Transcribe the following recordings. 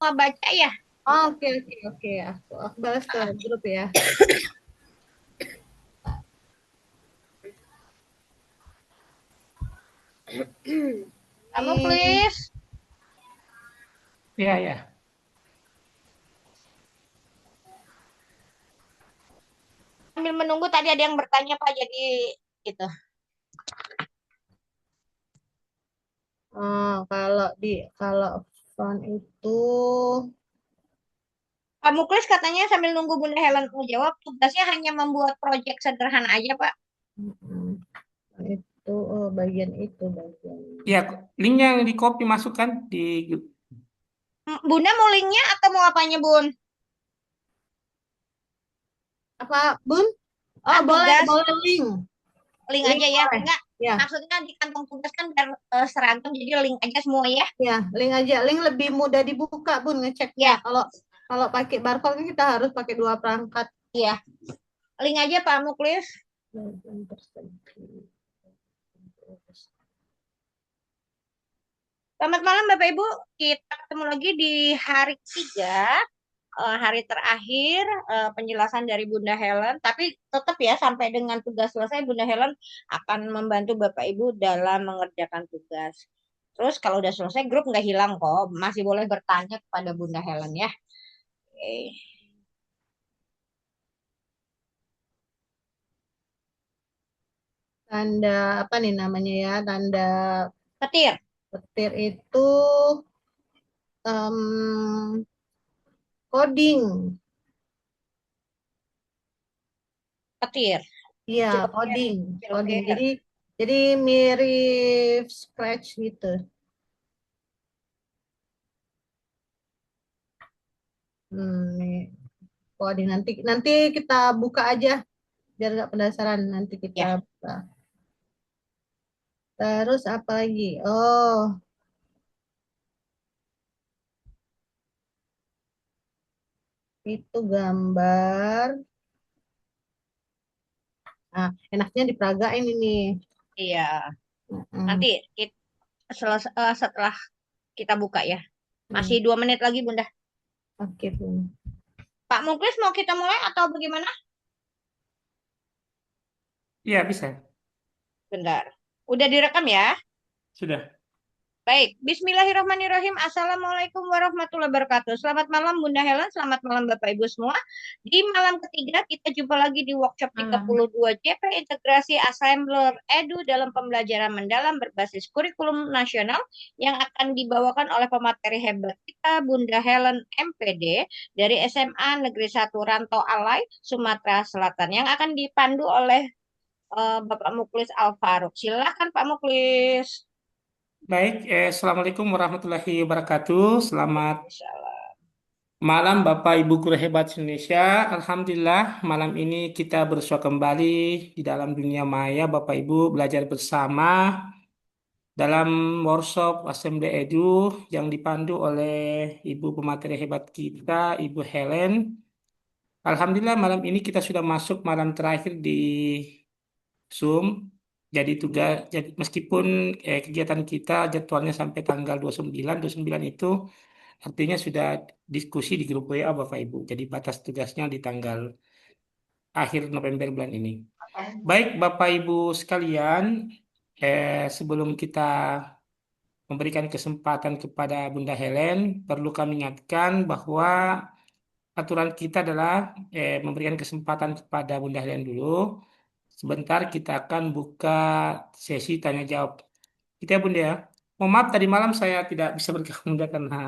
semua baca ya. Oh, oke oke oke. Aku balas ke grup ya. Kamu Ini please. Ya, ya. Sambil menunggu tadi ada yang bertanya Pak, jadi gitu. kalau font itu Pak Muklis katanya sambil nunggu Bunda Helen mau jawab, tugasnya hanya membuat proyek sederhana aja Pak. mm, bagian itu bagian. Ya, link yang di copy masukkan di Bunda mau linknya atau mau apanya Bun? Apa, Bun? Oh, Ah, boleh tugas, boleh link. link Link aja ya. boleh. Enggak, Ya, maksudnya di kantong tugas kan biar seragam, jadi link aja semua ya. ya, link aja. Link lebih mudah dibuka, Bun, ngeceknya. Ya, Kalau kalau pakai barcode kan kita harus pakai dua perangkat. iya. Link aja Pak Muklis. Selamat malam Bapak Ibu. Kita ketemu lagi di hari ketiga, hari terakhir penjelasan dari Bunda Helen. Tapi tetap ya sampai dengan tugas selesai Bunda Helen akan membantu Bapak Ibu dalam mengerjakan tugas. Terus kalau udah selesai grup nggak hilang kok, masih boleh bertanya kepada Bunda Helen ya. Oke. Tanda apa nih namanya ya? Tanda Petir, petir itu em, coding. petir, Iya, kecil petir, coding, kecil coding. petir. Jadi mirip Scratch gitu. Nih, coding nanti nanti kita buka aja biar nggak penasaran nanti kita Ya, buka. Terus apa lagi? Oh, itu gambar. Nah, enaknya diperagain ini. iya. Mm-mm. Nanti setelah kita buka ya. Hmm, Masih 2 menit lagi Bunda. Oke, Bun. Pak Muklis mau kita mulai atau bagaimana? Ya, bisa. Bentar. Udah direkam ya? Sudah. Baik, Bismillahirrahmanirrahim. Assalamualaikum warahmatullahi wabarakatuh. Selamat malam Bunda Helen, selamat malam Bapak Ibu semua. Di malam ketiga kita jumpa lagi di workshop Malam. 32 JP Integrasi Assembler Edu dalam pembelajaran mendalam berbasis kurikulum nasional yang akan dibawakan oleh pemateri hebat kita Bunda Helen MPD dari SMA Negeri 1 Rantau Alai, Sumatera Selatan yang akan dipandu oleh Bapak Muklis Alfaruk. Silakan Pak Muklis. Baik, Assalamualaikum warahmatullahi wabarakatuh. Selamat Waalaikumsalam. malam Bapak Ibu guru hebat Indonesia. Alhamdulillah, malam ini kita bersua kembali di dalam dunia maya Bapak Ibu belajar bersama dalam workshop Assembly Edu yang dipandu oleh Ibu pemateri hebat kita, Ibu Helen. Alhamdulillah malam ini kita sudah masuk malam terakhir di Zoom. Jadi meskipun kegiatan kita jadwalnya sampai tanggal 29 itu artinya sudah diskusi di grup WA Bapak Ibu. Jadi batas tugasnya di tanggal akhir November bulan ini. Baik Bapak Ibu sekalian, sebelum kita memberikan kesempatan kepada Bunda Helen, perlu kami ingatkan bahwa aturan kita adalah memberikan kesempatan kepada Bunda Helen dulu. Sebentar kita akan buka sesi tanya jawab. Kita ya Bunda ya. Mohon maaf tadi malam saya tidak bisa bergabung Bunda, karena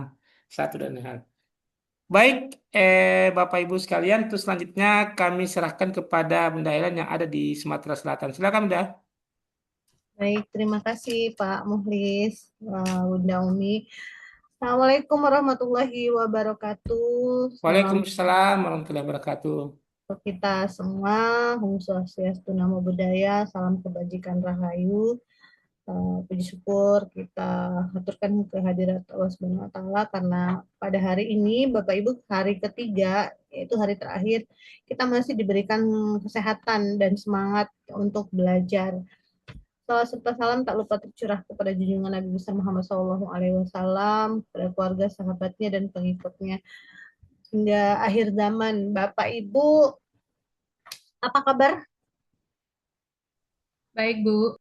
satu dan hal. Baik, Bapak Ibu sekalian, terus selanjutnya kami serahkan kepada Bunda Helen yang ada di Sumatera Selatan. Silakan Bunda. Baik, terima kasih Pak Muhlis, Bunda Umi. Assalamualaikum warahmatullahi wabarakatuh. Salam Waalaikumsalam warahmatullahi wabarakatuh. untuk kita semua. Om Swastiastu, Namo Buddhaya, salam kebajikan rahayu. Puji syukur kita aturkan kehadirat Allah Subhanahu wa taala karena pada hari ini Bapak Ibu hari ketiga yaitu hari terakhir kita masih diberikan kesehatan dan semangat untuk belajar. Salam serta salam tak lupa tercurah kepada junjungan Nabi besar Muhammad SAW, kepada keluarga, sahabatnya, dan pengikutnya hingga akhir zaman. Bapak Ibu, apa kabar? Baik, Bu.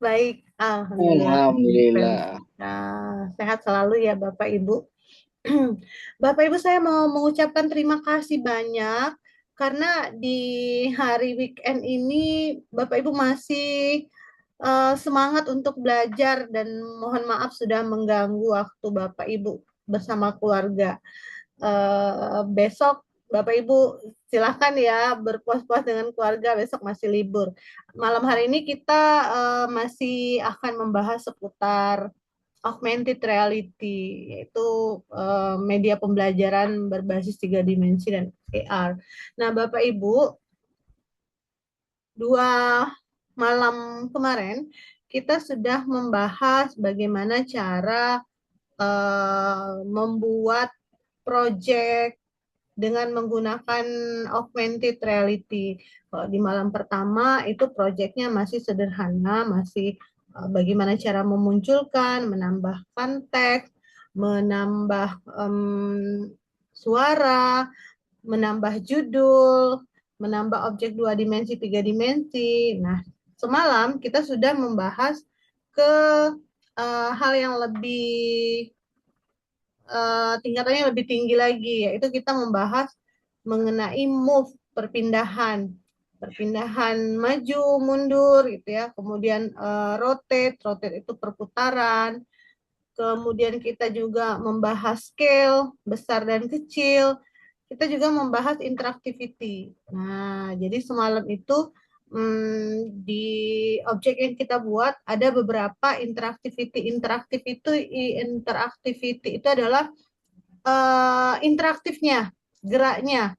Baik, alhamdulillah. Alhamdulillah. Nah, sehat selalu ya Bapak Ibu. Bapak Ibu, saya mau mengucapkan terima kasih banyak karena di hari weekend ini Bapak Ibu masih semangat untuk belajar, dan mohon maaf sudah mengganggu waktu Bapak Ibu bersama keluarga. Besok Bapak Ibu silahkan ya berpuas-puas dengan keluarga, besok masih libur. Malam hari ini kita masih akan membahas seputar augmented reality, yaitu media pembelajaran berbasis 3 dimensi dan AR. Nah, Bapak Ibu, 2 malam kemarin kita sudah membahas bagaimana cara membuat project dengan menggunakan augmented reality. Kalau di malam pertama itu proyeknya masih sederhana, masih bagaimana cara memunculkan, menambahkan teks, menambah suara, menambah judul, menambah objek 2 dimensi, 3 dimensi. Nah, semalam kita sudah membahas ke hal yang lebih tingkatannya lebih tinggi lagi, yaitu kita membahas mengenai move, perpindahan maju mundur gitu ya, kemudian rotate itu perputaran, kemudian kita juga membahas scale, besar dan kecil, kita juga membahas interactivity. Nah, jadi semalam itu di objek yang kita buat ada beberapa interactivity. Interactivity itu adalah interaktifnya, geraknya,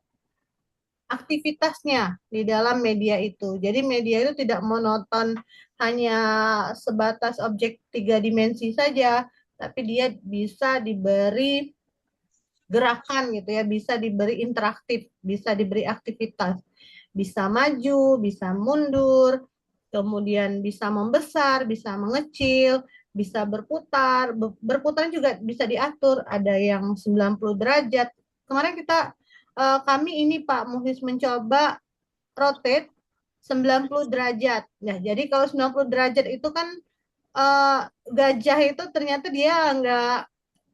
aktivitasnya di dalam media itu. Jadi media itu tidak monoton hanya sebatas objek 3 dimensi saja, tapi dia bisa diberi gerakan gitu ya, bisa diberi interaktif, bisa diberi aktivitas, bisa maju, bisa mundur, kemudian bisa membesar, bisa mengecil, bisa berputar. Berputar juga bisa diatur, ada yang 90 derajat. Kemarin kami ini Pak Muhis mencoba rotate 90 derajat. Nah, jadi kalau 90 derajat itu kan gajah itu ternyata dia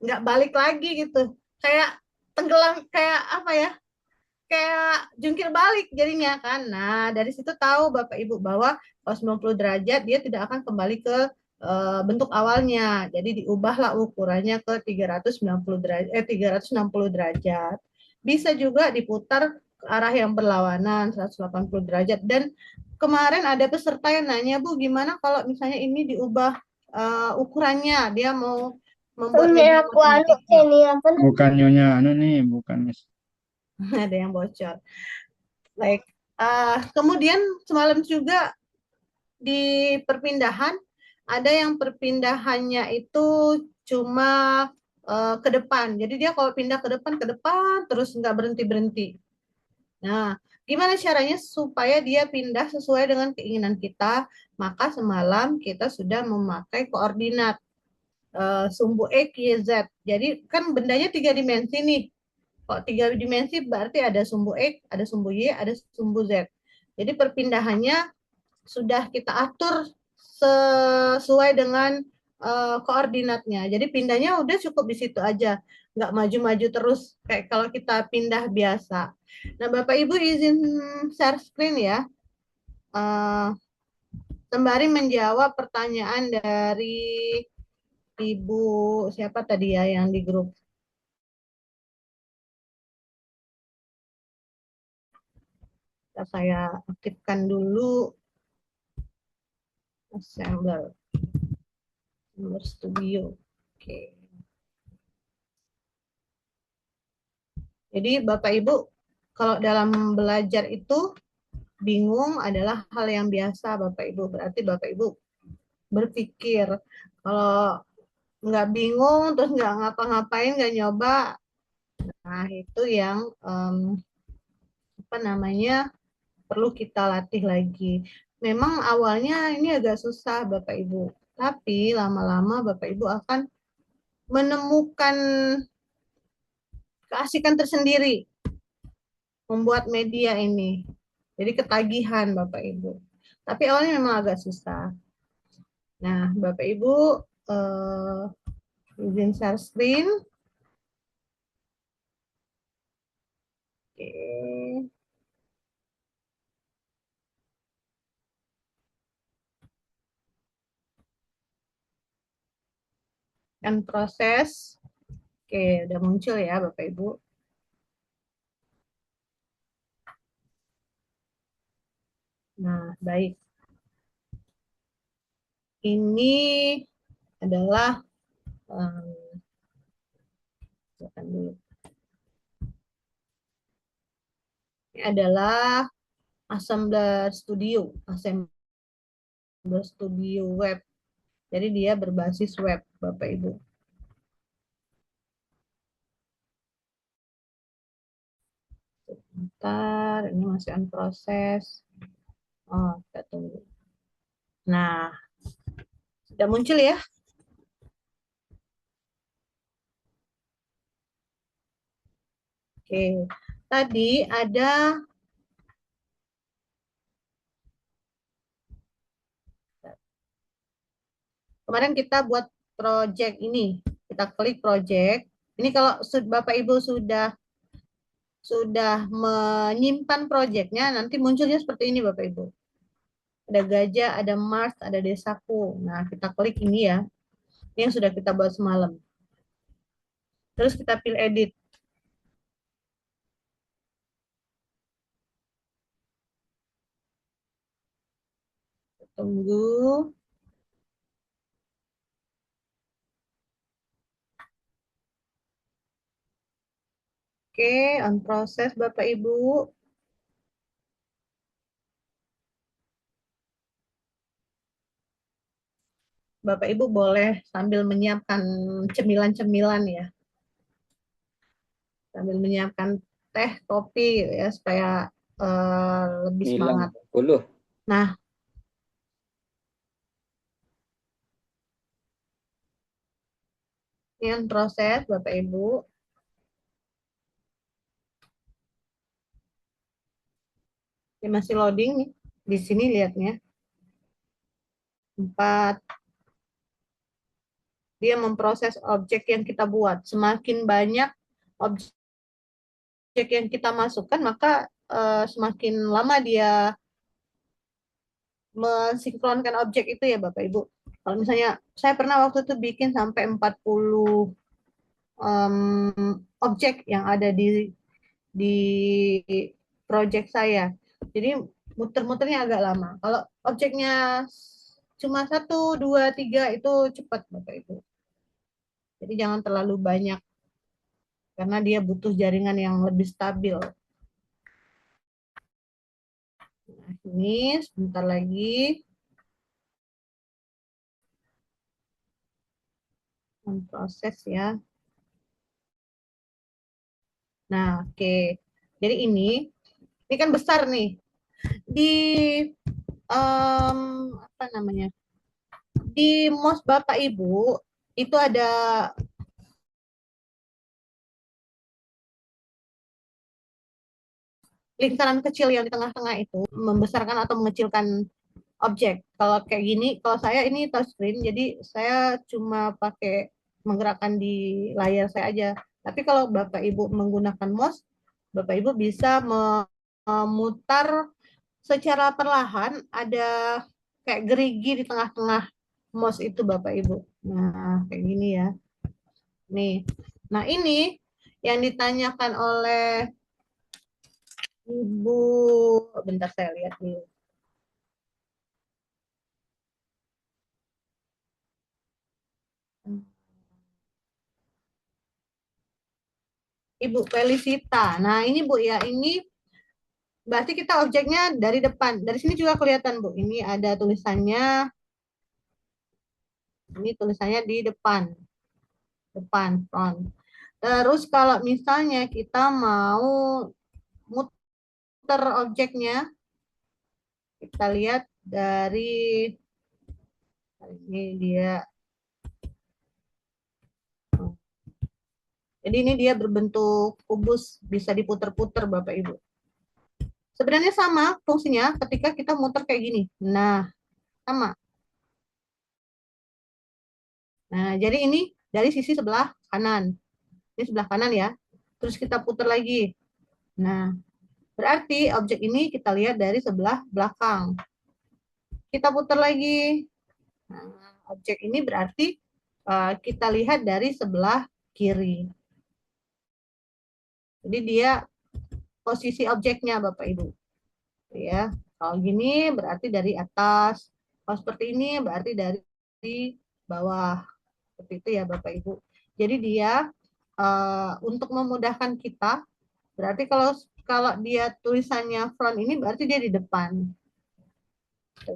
nggak balik lagi gitu. Kayak tenggelam, kayak apa ya? Kayak jungkir balik jadinya kan. Nah, dari situ tahu Bapak Ibu bahwa kalau 90 derajat dia tidak akan kembali ke bentuk awalnya. Jadi diubahlah ukurannya ke 390 derajat 360 derajat. Bisa juga diputar ke arah yang berlawanan 180 derajat. Dan kemarin ada peserta yang nanya, "Bu, gimana kalau misalnya ini diubah ukurannya? Dia mau membuat media matematika." Bukan nyonya anu nih, bukan Miss. Ada yang bocor. Baik. Kemudian semalam juga di perpindahan ada yang perpindahannya itu cuma ke depan. Jadi dia kalau pindah ke depan terus nggak berhenti-berhenti. Nah, gimana caranya supaya dia pindah sesuai dengan keinginan kita? Maka semalam kita sudah memakai koordinat sumbu X, Y, Z. Jadi kan bendanya 3 dimensi nih. Kalau 3 dimensi berarti ada sumbu X, ada sumbu Y, ada sumbu Z. Jadi perpindahannya sudah kita atur sesuai dengan koordinatnya. Jadi pindahnya udah cukup di situ aja, nggak maju-maju terus kayak kalau kita pindah biasa. Nah, Bapak Ibu izin share screen ya, sembari menjawab pertanyaan dari Ibu siapa tadi ya yang di grup. Saya aktifkan dulu Assembler Studio. Oke. Jadi Bapak Ibu, kalau dalam belajar itu bingung adalah hal yang biasa Bapak Ibu. Berarti Bapak Ibu berpikir, kalau nggak bingung terus nggak ngapa-ngapain, nggak nyoba, nah itu yang apa namanya perlu kita latih lagi. memang awalnya ini agak susah Bapak Ibu, tapi lama-lama Bapak Ibu akan menemukan keasikan tersendiri membuat media ini. Jadi ketagihan Bapak Ibu. Tapi awalnya memang agak susah. Nah, Bapak Ibu izin share screen. Oke. Dan proses. Oke, udah muncul ya Bapak Ibu. Nah, baik. Ini adalah ini adalah Assembler Studio web. Jadi dia berbasis web, Bapak Ibu. Sebentar, ini masih on proses. Oh, kita tunggu. Nah, sudah muncul ya? Oke, tadi ada kemarin kita buat project ini. Kita klik project. Ini kalau Bapak Ibu sudah menyimpan projectnya, nanti munculnya seperti ini Bapak Ibu. Ada gajah, ada Mars, ada desaku. Nah, kita klik ini ya. Ini yang sudah kita buat semalam. Terus kita pilih edit. Tunggu. Oke, on proses Bapak Ibu. Bapak Ibu boleh sambil menyiapkan cemilan-cemilan ya. Sambil menyiapkan teh, kopi ya supaya lebih semangat. 90. Nah, ini on proses Bapak Ibu. Ini masih loading nih. Di sini lihatnya. 4. Dia memproses objek yang kita buat. Semakin banyak objek yang kita masukkan, maka semakin lama dia mensinkronkan objek itu ya Bapak Ibu. Kalau misalnya saya pernah waktu itu bikin sampai 40 objek yang ada di project saya. Jadi muter-muternya agak lama. Kalau objeknya cuma 1, 2, 3 itu cepat Bapak Ibu. Jadi jangan terlalu banyak karena dia butuh jaringan yang lebih stabil. Nah, ini sebentar lagi. Proses ya. Nah, oke. Jadi ini kan besar nih. Di apa namanya? Di mouse Bapak Ibu itu ada lingkaran kecil yang di tengah-tengah itu membesarkan atau mengecilkan objek. Kalau kayak gini, kalau saya ini touchscreen, jadi saya cuma pakai menggerakkan di layar saya aja. Tapi kalau Bapak Ibu menggunakan mouse, Bapak Ibu bisa memutar secara perlahan, ada kayak gerigi di tengah-tengah mouse itu Bapak Ibu. Nah, kayak gini ya. Nih. Nah, ini yang ditanyakan oleh Ibu, bentar saya lihat dulu. Ibu Felicita. Nah, ini Bu ya, ini berarti kita objeknya dari depan. Dari sini juga kelihatan Bu. Ini ada tulisannya. Ini tulisannya di depan. Depan, front. Terus kalau misalnya kita mau muter objeknya, kita lihat dari ini dia. Jadi ini dia berbentuk kubus, bisa diputer-puter Bapak Ibu. Sebenarnya sama fungsinya ketika kita muter kayak gini. Nah, sama. Nah, jadi ini dari sisi sebelah kanan. Ini sebelah kanan ya. Terus kita putar lagi. Nah, berarti objek ini kita lihat dari sebelah belakang. Kita putar lagi. Nah, objek ini berarti kita lihat dari sebelah kiri. Jadi dia posisi objeknya Bapak Ibu. Ya, kalau gini berarti dari atas. Kalau seperti ini berarti dari bawah. Seperti itu ya Bapak Ibu. Jadi dia untuk memudahkan kita, berarti kalau dia tulisannya front ini berarti dia di depan.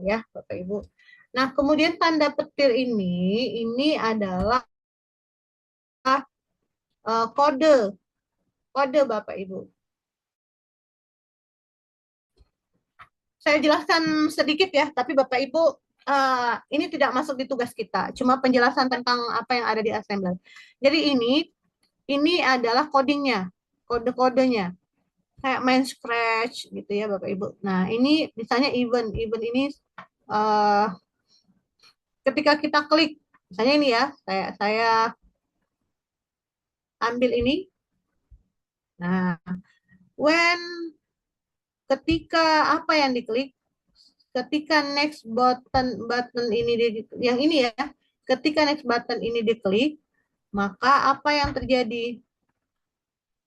Ya Bapak Ibu. Nah, kemudian tanda petir ini adalah kode Bapak Ibu. Saya jelaskan sedikit ya, tapi Bapak Ibu ini tidak masuk di tugas kita, cuma penjelasan tentang apa yang ada di assembler. Jadi ini adalah codingnya, kode-kodenya, kayak main scratch gitu ya Bapak Ibu. Nah ini misalnya event ini ketika kita klik, misalnya ini ya, saya ambil ini. Nah, ketika apa yang diklik, ketika next button ini yang ini ya, ketika next button ini diklik, maka apa yang terjadi?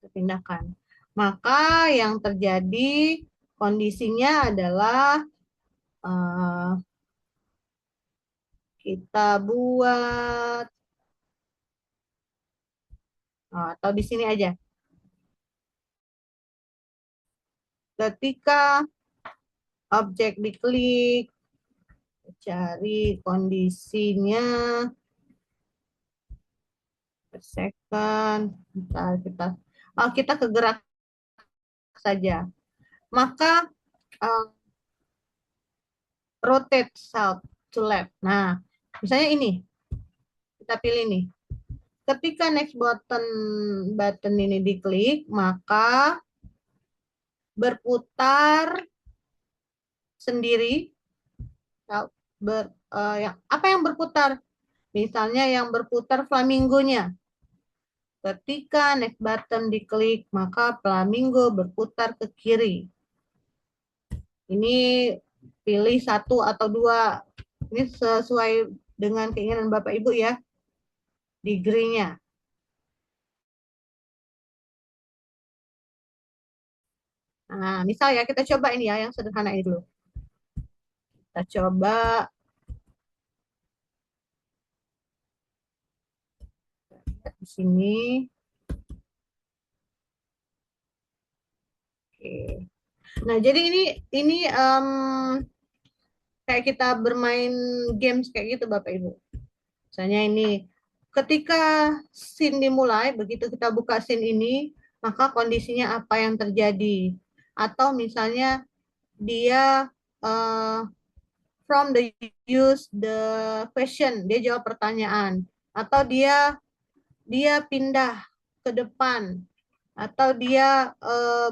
Pindahkan. Maka yang terjadi kondisinya adalah kita buat atau di sini aja. Ketika objek diklik, cari kondisinya per second. Kita ke gerak saja. Maka rotate south to left. Nah, misalnya ini. Kita pilih nih. Ketika next button ini diklik, maka berputar sendiri. Apa yang berputar? Misalnya yang berputar flamingonya. Ketika next button diklik, maka flamingo berputar ke kiri. Ini pilih 1 atau 2. Ini sesuai dengan keinginan Bapak Ibu ya. Degree-nya. Nah, misal ya kita coba ini ya yang sederhana ini dulu. Kita coba di sini. Oke. Nah, jadi ini kayak kita bermain games kayak gitu Bapak Ibu. Misalnya ini ketika scene dimulai, begitu kita buka scene ini, maka kondisinya apa yang terjadi? Atau misalnya dia from the use the question, dia jawab pertanyaan, atau dia pindah ke depan, atau dia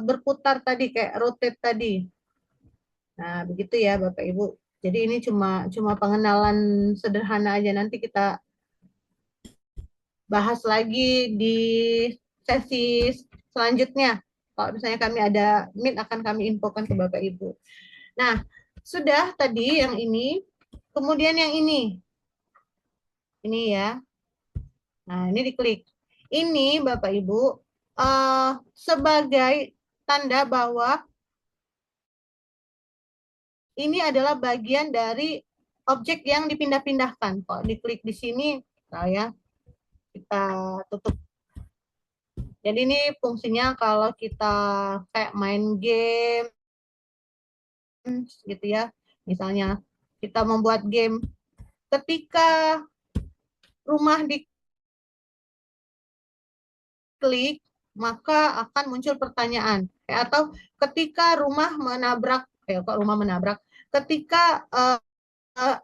berputar tadi kayak rotate tadi. Nah, begitu ya Bapak Ibu. Jadi ini cuma pengenalan sederhana aja, nanti kita bahas lagi di sesi selanjutnya. Kalau misalnya kami ada meet akan kami infokan ke Bapak Ibu. Nah, sudah tadi yang ini, kemudian yang ini. Ini ya. Nah, ini diklik. Ini Bapak Ibu sebagai tanda bahwa ini adalah bagian dari objek yang dipindah-pindahkan. Kalau diklik di sini, ya kita tutup. Jadi ini fungsinya kalau kita kayak main game, gitu ya. Misalnya kita membuat game, ketika rumah diklik, maka akan muncul pertanyaan. Atau ketika rumah menabrak, ketika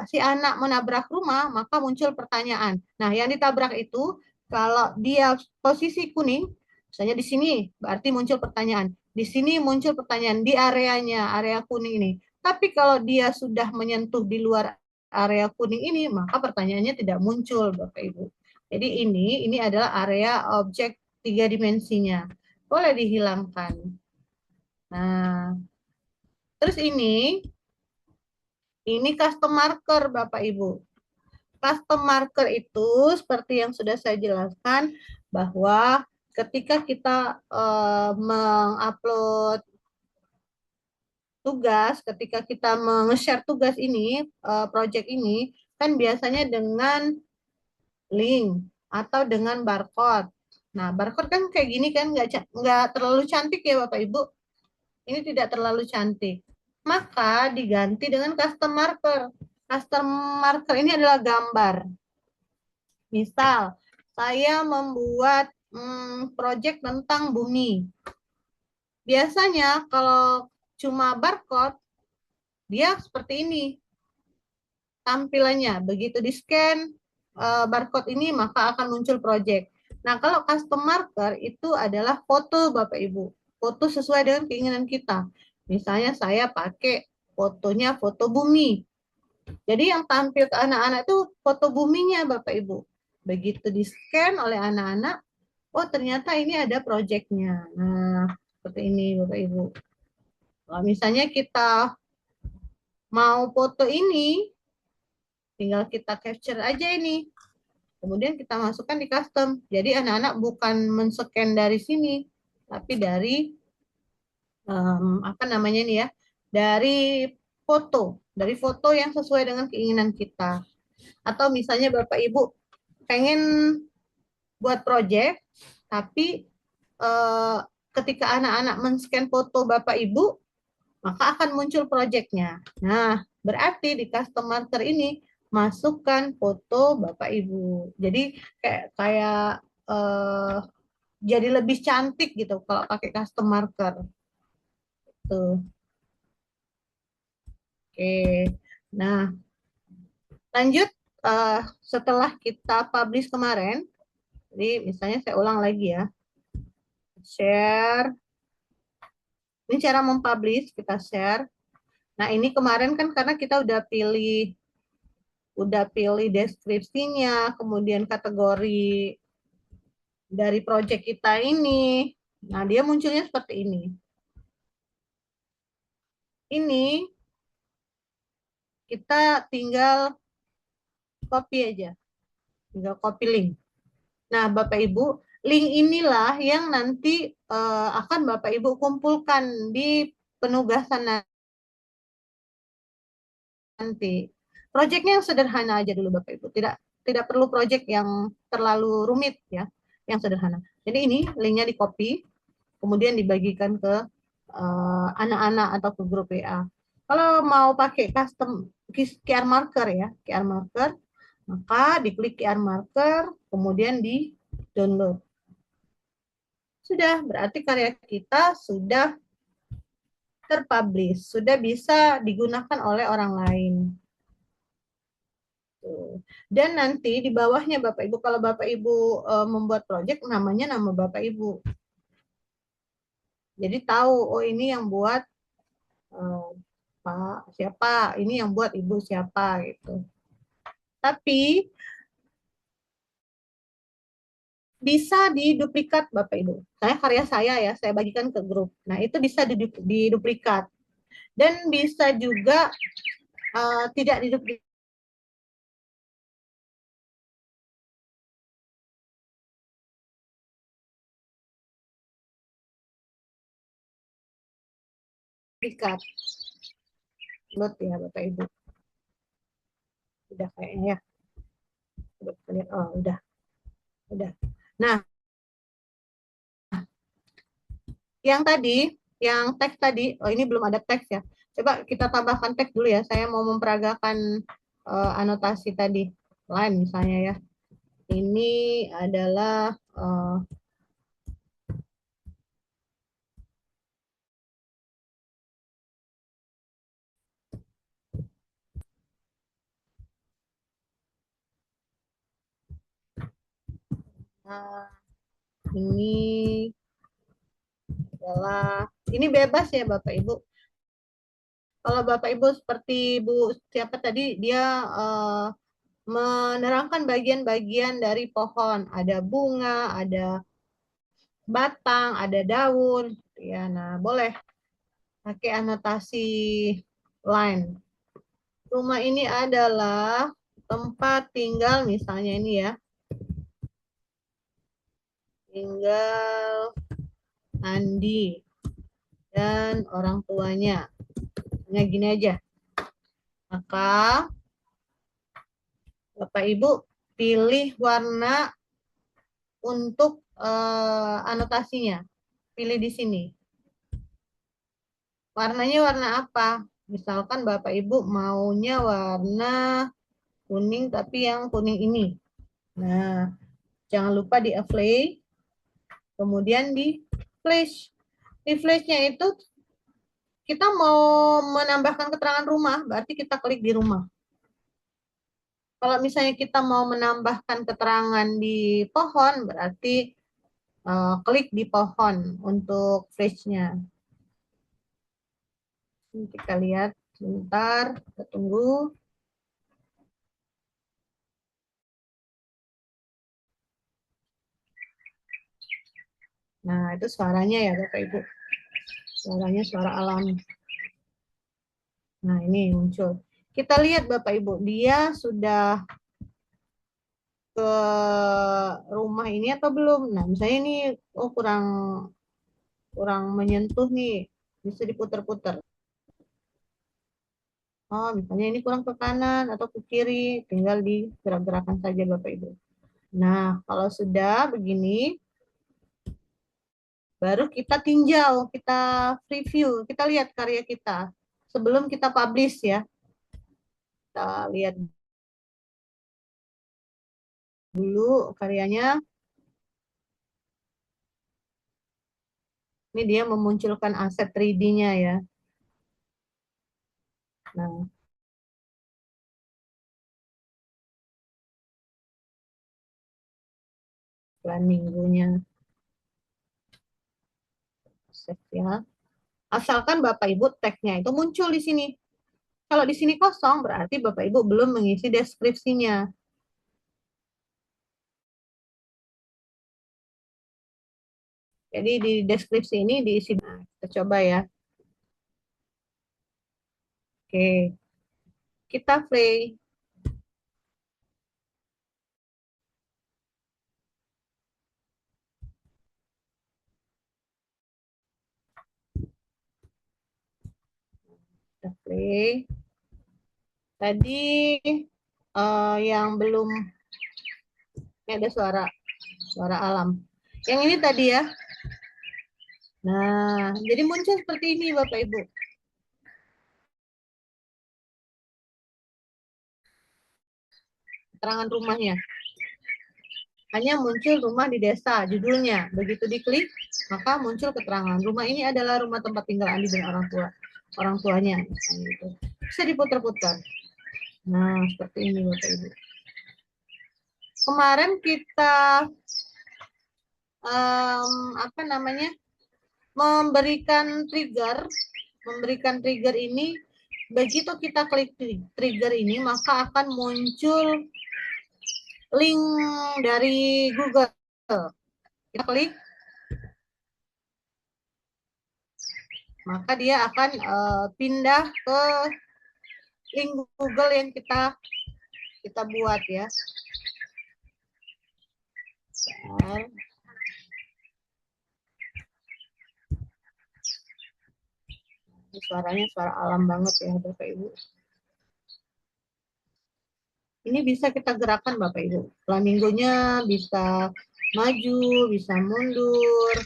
si anak menabrak rumah, maka muncul pertanyaan. Nah, yang ditabrak itu kalau dia posisi kuning, misalnya di sini, berarti muncul pertanyaan. Di sini muncul pertanyaan di areanya, area kuning ini. Tapi kalau dia sudah menyentuh di luar area kuning ini, maka pertanyaannya tidak muncul, Bapak Ibu. Jadi ini adalah area objek 3 dimensinya. Boleh dihilangkan. Nah, terus ini custom marker, Bapak Ibu. Custom marker itu seperti yang sudah saya jelaskan bahwa ketika kita mengupload tugas, ketika kita meng-share tugas ini, project ini, kan biasanya dengan link atau dengan barcode. Nah, barcode kan kayak gini kan nggak terlalu cantik ya Bapak Ibu. Ini tidak terlalu cantik. Maka diganti dengan custom marker. Custom marker ini adalah gambar. Misal, saya membuat project tentang bumi. Biasanya kalau cuma barcode, dia seperti ini tampilannya. Begitu di-scan barcode ini, maka akan muncul project. Nah, kalau custom marker itu adalah foto Bapak Ibu. Foto sesuai dengan keinginan kita. Misalnya saya pakai fotonya foto bumi. Jadi yang tampil ke anak-anak itu foto buminya Bapak Ibu. Begitu di-scan oleh anak-anak, oh ternyata ini ada projectnya. Nah, seperti ini Bapak Ibu. Kalau misalnya kita mau foto ini, tinggal kita capture aja ini. Kemudian kita masukkan di custom. Jadi anak-anak bukan men-scan dari sini, tapi dari apa namanya ini ya, dari foto yang sesuai dengan keinginan kita. Atau misalnya Bapak Ibu pengen buat project, tapi ketika anak-anak men-scan foto Bapak Ibu, maka akan muncul projectnya. Nah, berarti di custom marker ini masukkan foto Bapak Ibu. Jadi kayak jadi lebih cantik gitu kalau pakai custom marker. Tuh. Oke. Nah, lanjut setelah kita publish kemarin, jadi misalnya saya ulang lagi ya. Share. Ini cara mempublish, kita share. Nah, ini kemarin kan karena kita udah pilih deskripsinya, kemudian kategori dari project kita ini. Nah, dia munculnya seperti ini. Ini kita tinggal copy aja. Tinggal copy link. Nah, Bapak Ibu, link inilah yang nanti akan Bapak Ibu kumpulkan di penugasan nanti. Projectnya yang sederhana aja dulu Bapak Ibu. Tidak perlu project yang terlalu rumit ya, yang sederhana. Jadi ini linknya di copy, kemudian dibagikan ke anak-anak atau ke grup WA. Kalau mau pakai custom QR marker ya, QR marker, maka diklik QR marker, kemudian di download. Sudah, berarti karya kita sudah terpublish, sudah bisa digunakan oleh orang lain. Dan nanti di bawahnya Bapak Ibu, kalau Bapak Ibu membuat project, namanya nama Bapak Ibu. Jadi tahu, oh ini yang buat Pak siapa, ini yang buat Ibu siapa gitu. Tapi bisa diduplikat Bapak Ibu. Karya saya ya, saya bagikan ke grup. Nah itu bisa diduplikat. Dan bisa juga tidak diduplikat. Load ya Bapak Ibu. Udah kayaknya ya. Oh, udah. Nah, yang tadi, yang teks tadi, oh ini belum ada teks ya. Coba kita tambahkan teks dulu ya. Saya mau memperagakan anotasi tadi. Lain misalnya ya. Ini adalah Nah, ini adalah, ini bebas ya Bapak Ibu. Kalau Bapak Ibu seperti Bu siapa tadi, dia menerangkan bagian-bagian dari pohon. Ada bunga, ada batang, ada daun. Ya, nah boleh pakai anotasi line. Rumah ini adalah tempat tinggal, misalnya ini ya. Tinggal Andi dan orang tuanya. Hanya gini aja. Maka Bapak Ibu pilih warna untuk anotasinya. Pilih di sini. Warnanya warna apa? Misalkan Bapak Ibu maunya warna kuning tapi yang kuning ini. Nah, jangan lupa di apply, kemudian di flash. Di flashnya itu kita mau menambahkan keterangan rumah, berarti kita klik di rumah. Kalau misalnya kita mau menambahkan keterangan di pohon, berarti klik di pohon untuk flashnya. Kita lihat sebentar, kita tunggu. Nah, itu suaranya ya Bapak Ibu. Suaranya suara alam. Nah, ini muncul. Kita lihat Bapak Ibu, dia sudah ke rumah ini atau belum. Nah, misalnya ini oh kurang menyentuh nih, bisa diputar-putar. Oh, misalnya ini kurang ke kanan atau ke kiri, tinggal digerak-gerakan saja Bapak Ibu. Nah, kalau sudah begini, baru kita tinjau, kita review, kita lihat karya kita sebelum kita publish ya. Kita lihat dulu karyanya. Ini dia memunculkan aset 3D-nya ya. Nah, bulan minggunya. Ya. Asalkan Bapak Ibu tag-nya itu muncul di sini. Kalau di sini kosong, berarti Bapak Ibu belum mengisi deskripsinya. Jadi di deskripsi ini diisi. Nah, kita coba ya. Oke. Kita play. Kita play. Tadi yang belum, ini ada suara alam. Yang ini tadi ya. Nah, jadi muncul seperti ini Bapak Ibu. Keterangan rumahnya. Hanya muncul rumah di desa, judulnya. Begitu diklik, maka muncul keterangan. Rumah ini adalah rumah tempat tinggal Andi dan orang tuanya. Gitu. Bisa diputar-putar. Nah, seperti ini Bapak Ibu. Kemarin kita memberikan trigger ini. Begitu kita klik trigger ini, maka akan muncul link dari Google. Kita klik, maka dia akan pindah ke link Google yang kita buat ya. Suaranya suara alam banget ya Bapak Ibu. Ini bisa kita gerakan Bapak Ibu. Flamingonya bisa maju, bisa mundur.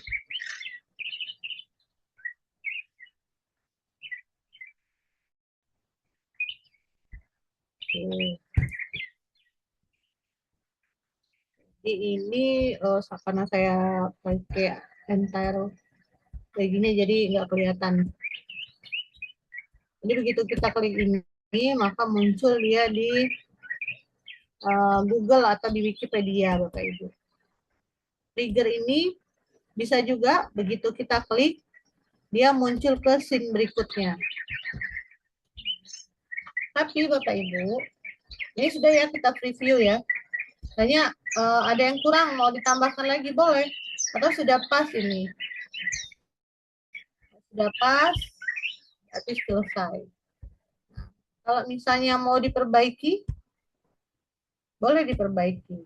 Oke. Jadi ini karena saya pakai entire kayak gini jadi nggak kelihatan. Jadi begitu kita klik ini, maka muncul dia di Google atau di Wikipedia, Bapak Ibu. trigger ini bisa juga begitu kita klik, dia muncul ke scene berikutnya. Tapi Bapak Ibu, ini sudah ya kita preview ya. Hanya ada yang kurang, mau ditambahkan lagi boleh. Atau sudah pas ini. Sudah pas, berarti selesai. Kalau misalnya mau diperbaiki, boleh diperbaiki.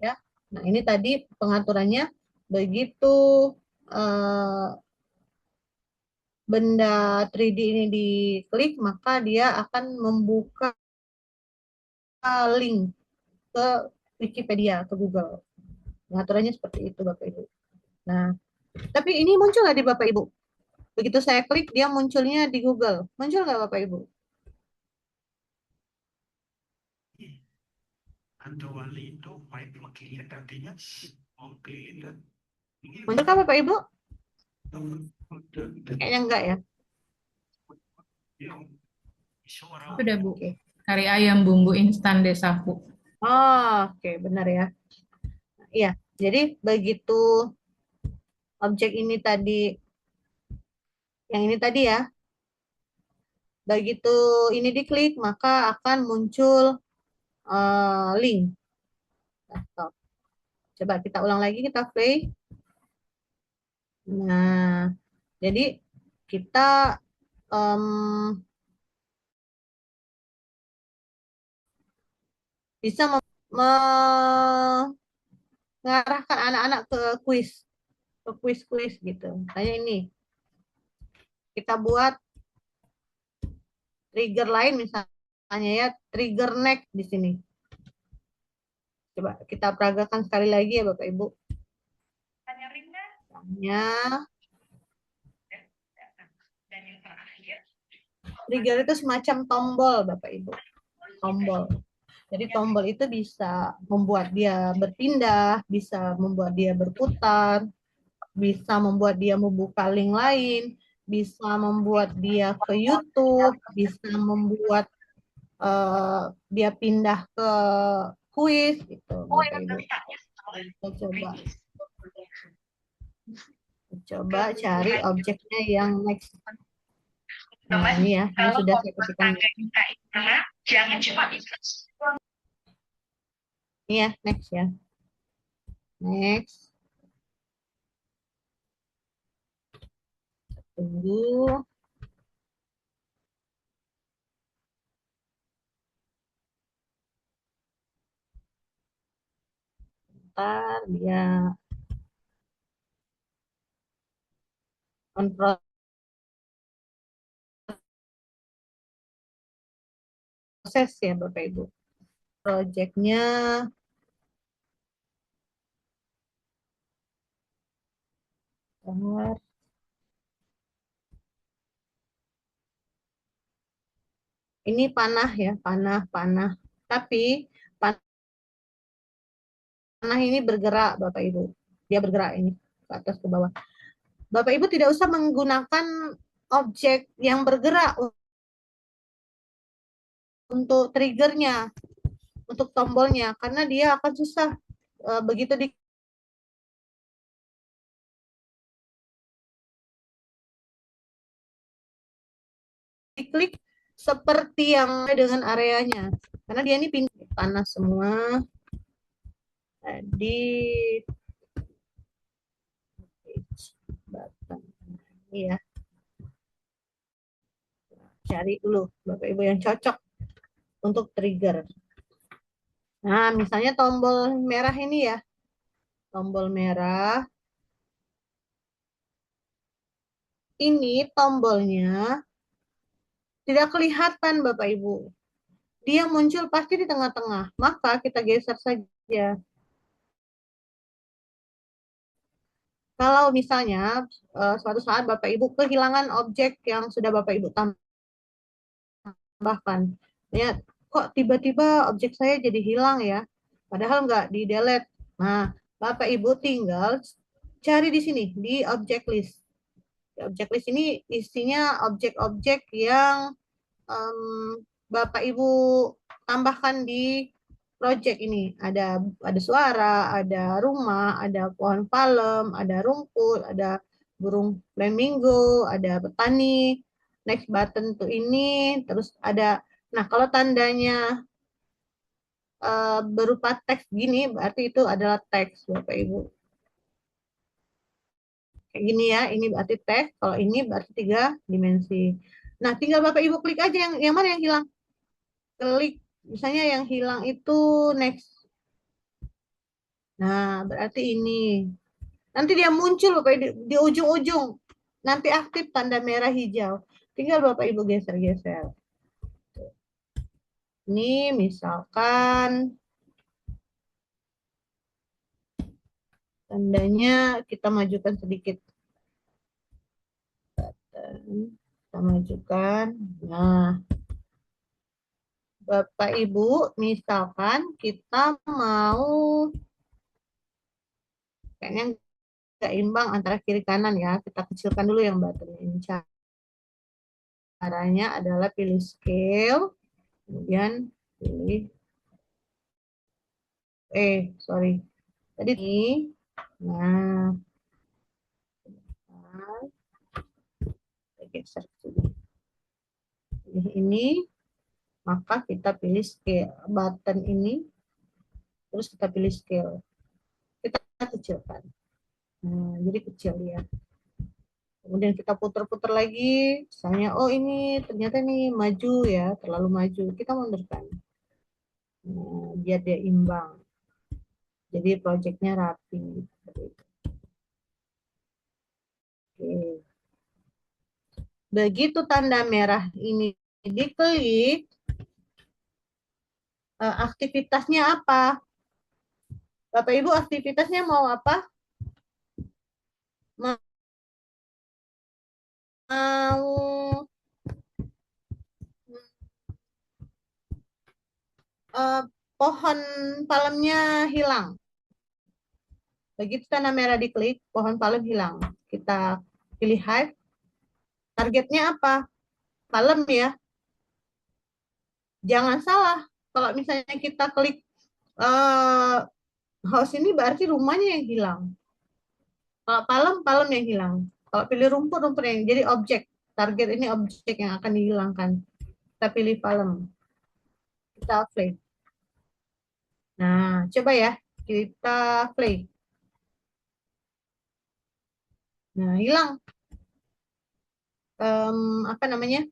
Ya. Nah, ini tadi pengaturannya begitu benda 3D ini diklik, maka dia akan membuka link ke Wikipedia, ke Google. Pengaturannya seperti itu, Bapak Ibu. Nah, tapi ini muncul nggak di Bapak Ibu? Begitu saya klik, dia munculnya di Google. Muncul nggak Bapak Ibu? Muncul kan Bapak Ibu? Kayaknya enggak ya. Udah Bu, Oke. kari ayam bumbu instan Desaku. Oh, oke, benar ya. Iya, jadi begitu objek ini tadi, yang ini tadi ya, begitu ini diklik, maka akan muncul link. Nah, coba kita ulang lagi, kita play. Nah, jadi kita bisa mengarahkan anak-anak ke kuis gitu. Misalnya ini, kita buat trigger lain misalnya ya, trigger neck di sini. Coba kita peragakan sekali lagi ya Bapak Ibu. Misalnya, trigger itu semacam tombol Bapak Ibu. Tombol. Jadi tombol itu bisa membuat dia berpindah, bisa membuat dia berputar, bisa membuat dia membuka link lain, bisa membuat dia ke YouTube, bisa membuat dia pindah ke kuis gitu. Bapak Ibu. Kita coba cari objeknya yang next. Nah, ini ya, ini sudah saya ketikkan. Ini ya, next ya. Next. Tunggu. Ntar dia on proses ya Bapak Ibu. Projectnya ini panah ya, panah. Tapi panah ini bergerak Bapak Ibu. Dia bergerak ini ke atas ke bawah. Bapak Ibu tidak usah menggunakan objek yang bergerak untuk triggernya, untuk tombolnya, karena dia akan susah begitu diklik seperti yang dengan areanya, karena dia ini pindah panas semua. Tadi ini ya, cari dulu Bapak Ibu yang cocok untuk trigger. Nah, misalnya tombol merah ini ya, tombol merah. Ini tombolnya tidak kelihatan Bapak Ibu. Dia muncul pasti di tengah-tengah. Maka kita geser saja. Kalau misalnya suatu saat Bapak Ibu kehilangan objek yang sudah Bapak Ibu tambahkan. Ya, kok tiba-tiba objek saya jadi hilang ya? Padahal nggak di-delete. Nah, Bapak Ibu tinggal cari di sini, di object list. Object list ini isinya objek-objek yang Bapak Ibu tambahkan di project ini. Ada suara, ada rumah, ada pohon palem, ada rumput, ada burung flamingo, ada petani. Next button tuh ini, terus ada. Nah, kalau tandanya berupa teks gini, berarti itu adalah teks, Bapak Ibu. Kayak gini ya, ini berarti teks. Kalau ini berarti 3 dimensi. Nah, tinggal Bapak Ibu klik aja yang mana yang hilang. Klik, misalnya yang hilang itu next. Nah, berarti ini. Nanti dia muncul Bapak di ujung-ujung. Nanti aktif tanda merah hijau. Tinggal Bapak Ibu geser-geser. Ini misalkan tandanya kita majukan sedikit. Kita majukan. Nah, Bapak Ibu, misalkan kita mau kayaknya nggak imbang antara kiri kanan ya. Kita kecilkan dulu yang button ini. Caranya adalah pilih scale, kemudian pilih sorry. Tadi ini. Nah, kita geser ke sini. Pilih ini, maka kita pilih scale button ini, terus kita pilih scale. Kita kecilkan. Nah, jadi kecil ya. Kemudian kita putar-putar lagi, misalnya, oh ini ternyata nih maju ya, terlalu maju. Kita mundurkan. Nah, biar dia imbang. Jadi projectnya rapi. Oke. Begitu tanda merah ini diklik, aktivitasnya apa? Bapak Ibu aktivitasnya mau apa? Mau pohon palemnya hilang. Begitu tanda merah diklik, pohon palem hilang. Kita pilih hide. Targetnya apa? Palem ya. Jangan salah. Kalau misalnya kita klik house ini berarti rumahnya yang hilang. Kalau palem, palem yang hilang. Kalau pilih rumput, rumput yang jadi objek. Target ini objek yang akan dihilangkan. Kita pilih palem. Kita play. Nah, coba ya. Kita play. Nah, hilang. Apa namanya?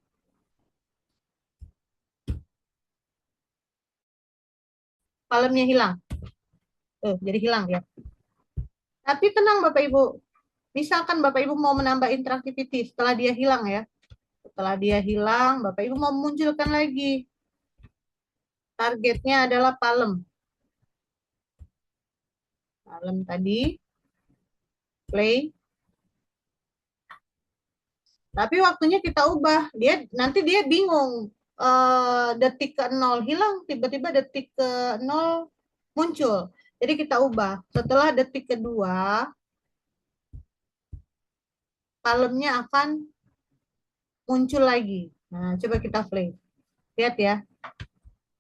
Palemnya hilang. Jadi hilang ya. Tapi tenang Bapak Ibu. Misalkan Bapak Ibu mau menambah interaktiviti setelah dia hilang ya. Setelah dia hilang, Bapak Ibu mau munculkan lagi. Targetnya adalah palem. Palem tadi. Play. Tapi waktunya kita ubah. Nanti dia bingung. Detik ke 0 hilang, tiba-tiba detik ke 0 muncul. Jadi kita ubah. Setelah detik kedua, palemnya akan muncul lagi. Nah, coba kita play. Lihat ya.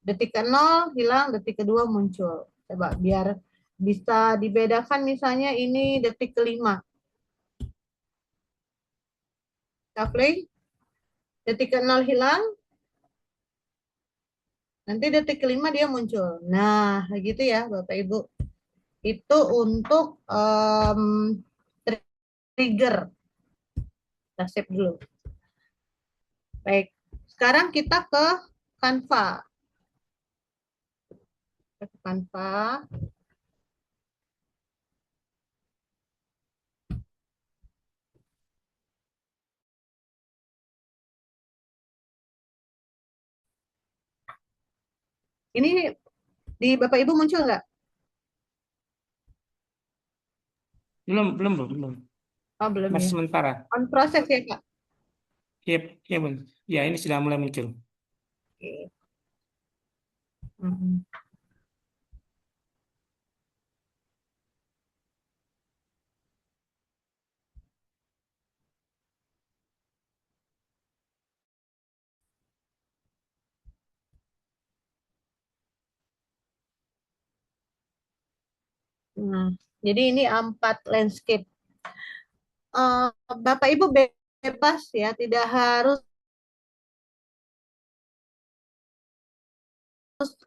Detik ke 0 hilang, detik kedua muncul. Coba biar bisa dibedakan misalnya ini detik ke 5. Kita play. Detik ke 0 hilang. Nanti detik ke 5 dia muncul. Nah, gitu ya Bapak Ibu. Itu untuk trigger. Kita save dulu. Baik. Sekarang kita ke Canva. Kita ke Canva. Ini di Bapak Ibu muncul nggak? Belum. Oh, belum Masih ya. sementara. On proses ya, Kak? Ya, Bun. Ya, ini sudah mulai muncul. Oke. Mhm. Nah, jadi ini A4 landscape. Eh, Bapak Ibu bebas ya, tidak harus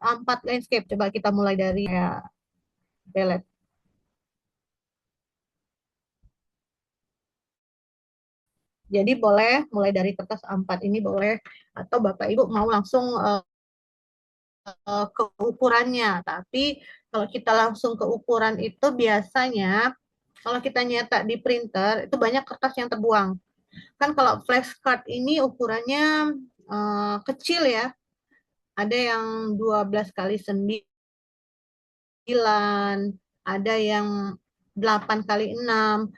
A4 landscape. Coba kita mulai dari ya, pelet. Jadi boleh mulai dari kertas A4 ini boleh, atau Bapak Ibu mau langsung ke ukurannya. Tapi kalau kita langsung ke ukuran itu biasanya kalau kita nyetak di printer itu banyak kertas yang terbuang. Kan kalau flashcard ini ukurannya kecil ya. Ada yang 12 kali 9, ada yang 8 kali 6.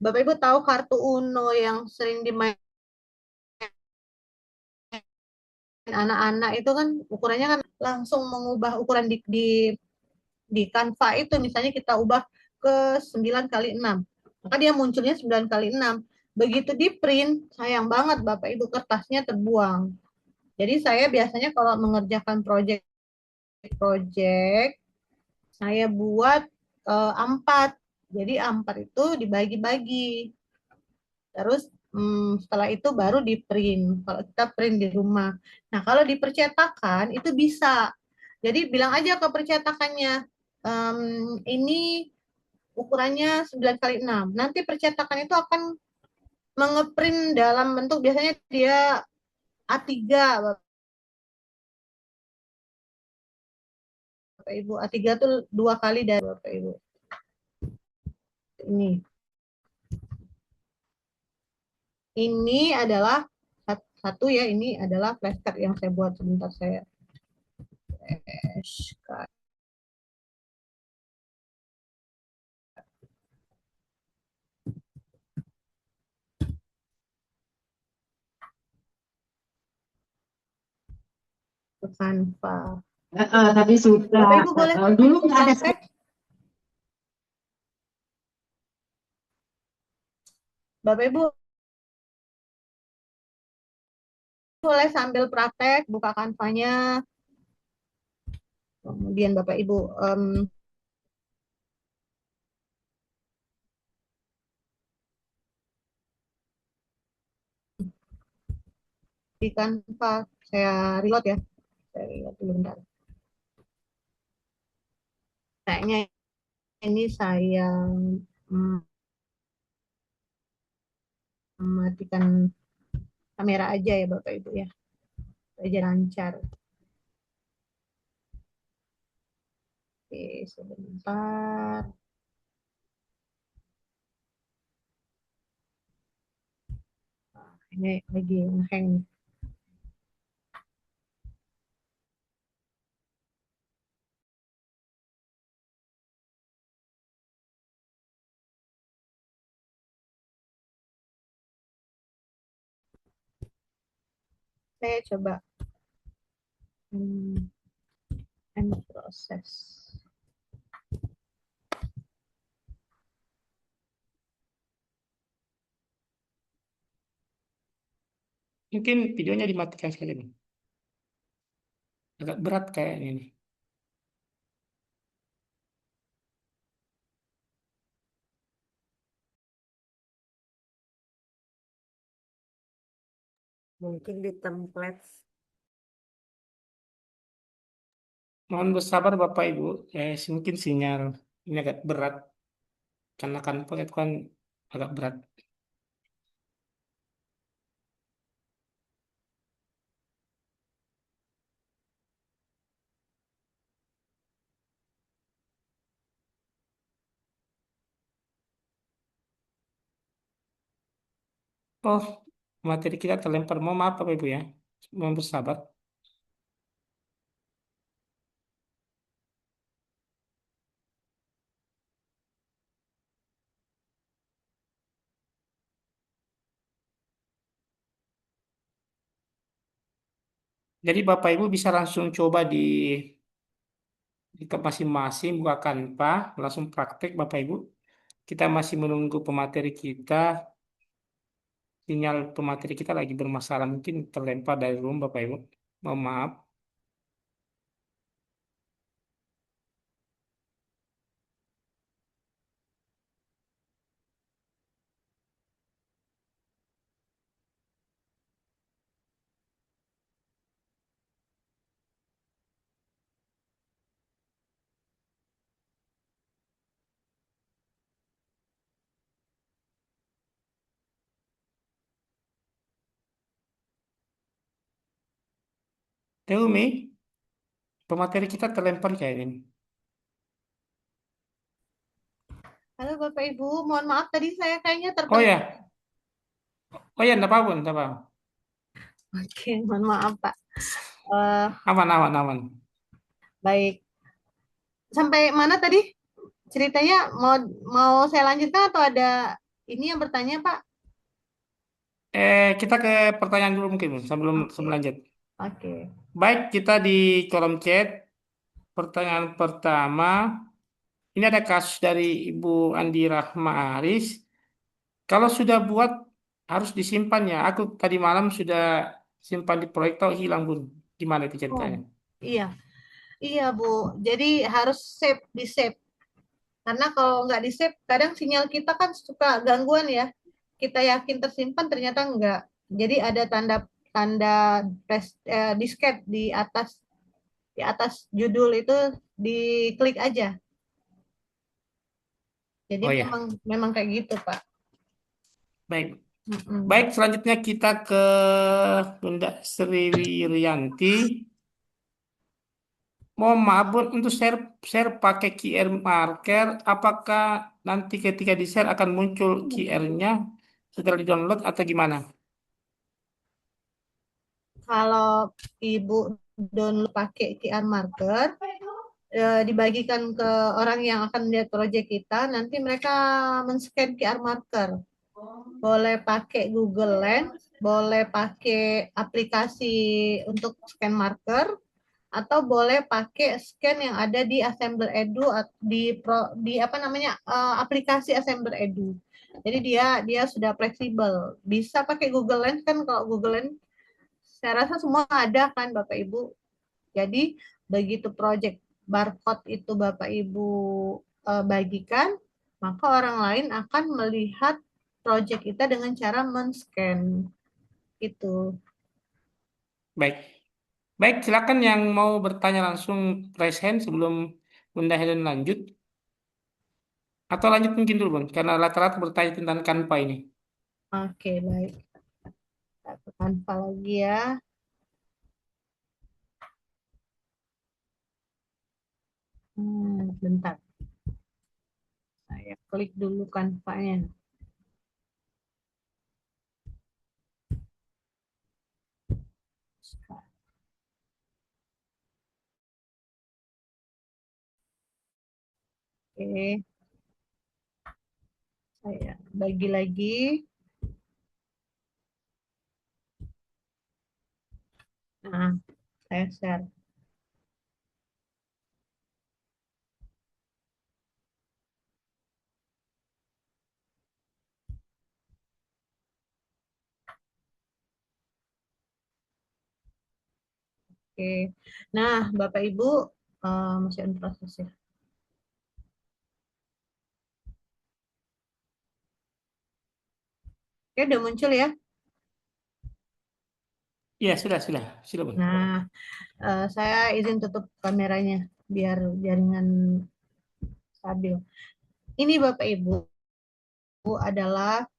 Bapak Ibu tahu kartu Uno yang sering dimain anak-anak itu kan ukurannya kan langsung mengubah ukuran di Canva itu, misalnya kita ubah ke 9 kali 6, maka dia munculnya 9 kali 6. Begitu di print, sayang banget Bapak Ibu kertasnya terbuang. Jadi saya biasanya kalau mengerjakan proyek saya buat A4. Jadi A4 itu dibagi-bagi. Terus setelah itu baru di print. Kalau kita print di rumah. Nah, kalau di percetakan itu bisa. Jadi bilang aja ke percetakannya, ini ukurannya 9 kali 6. Nanti percetakan itu akan mengeprint dalam bentuk, biasanya dia A3, Bapak Ibu. A3 tuh 2 kali dari Bapak Ibu. Ini. Ini adalah satu ya, ini adalah flashcard yang saya buat, sebentar saya flashcard. Ke Canva. Tadi sudah. Bapak Ibu boleh Dulu nggak ada. praktek. Bapak Ibu boleh sambil praktek, buka Canva-nya. Kemudian Bapak Ibu di Canva, saya reload ya. Saya reload dulu bentar. Kayaknya ini saya mematikan kamera aja ya Bapak Ibu ya. Aja lancar. Oke, sebentar. Ini lagi hang. Saya coba end proses. Mungkin videonya dimatikan sekali nih. Agak berat kayaknya nih. Mungkin di template. Mohon bersabar Bapak Ibu. Mungkin sinyal ini agak berat karena kan itu kan agak berat. Oh, materi kita terlempar. Mohon maaf Bapak Ibu ya. Mohon bersabar. Jadi Bapak Ibu bisa langsung coba di tempat masing-masing buka Canva, langsung praktek Bapak Ibu. Kita masih menunggu pemateri kita. Sinyal pemateri kita lagi bermasalah, mungkin terlempar dari room Bapak Ibu. Mohon maaf. Teh Umi, pemateri kita terlempar kayak ini. Halo Bapak Ibu, mohon maaf tadi saya kayaknya Oh tertelepon. ya, oh ya, enggak apa-apa, enggak apa-apa. Oke, mohon maaf Pak. Eh, Aman, aman, aman. baik, sampai mana tadi ceritanya? Mau mau saya lanjutkan atau ada ini yang bertanya Pak? Kita ke pertanyaan dulu mungkin sebelum Oke, sebelum lanjut. oke. Baik, kita di kolom chat. Pertanyaan pertama, ini ada kasus dari Ibu Andi Rahma Aris. Kalau sudah buat harus disimpan ya. Aku tadi malam sudah simpan di proyek tahu hilang Bun. Gimana itu Oh, ceritanya? iya, iya Bu. Jadi harus save, di save. Karena kalau nggak di save, kadang sinyal kita kan suka gangguan ya. Kita yakin tersimpan, ternyata enggak. Jadi ada tanda tanda disket di atas judul itu diklik aja. Jadi Oh memang ya, memang kayak gitu Pak. baik. Mm-mm. Baik, selanjutnya kita ke Bunda Sri Wirianti. Mohon maaf Bun, untuk share share pakai QR marker, apakah nanti ketika di share akan muncul QR-nya setelah di-download atau gimana? Kalau Ibu download pakai QR marker, dibagikan ke orang yang akan lihat proyek kita, nanti mereka men-scan QR marker. Boleh pakai Google Lens, boleh pakai aplikasi untuk scan marker, atau boleh pakai scan yang ada di Assembler Edu di apa namanya aplikasi Assembler Edu. Jadi dia sudah fleksibel. Bisa pakai Google Lens kan, kalau Google Lens saya rasa semua ada kan Bapak Ibu. Jadi begitu project barcode itu Bapak Ibu bagikan, maka orang lain akan melihat project kita dengan cara men-scan itu. Baik. Baik, silakan yang mau bertanya langsung raise hand sebelum Bunda Helen lanjut. Atau lanjut mungkin dulu, Bun, karena rata-rata bertanya tentang Canva ini. Oke, baik. Kita ke Canva lagi ya. Bentar. Saya klik dulu Canva-nya. Oke, saya bagi lagi. Nah, saya share. Oke. Nah, Bapak Ibu masih on proses ya. Oke, udah muncul ya. Iya, sudah, sudah, Bun. Nah, saya izin tutup kameranya biar jaringan stabil. Ini Bapak Ibu adalah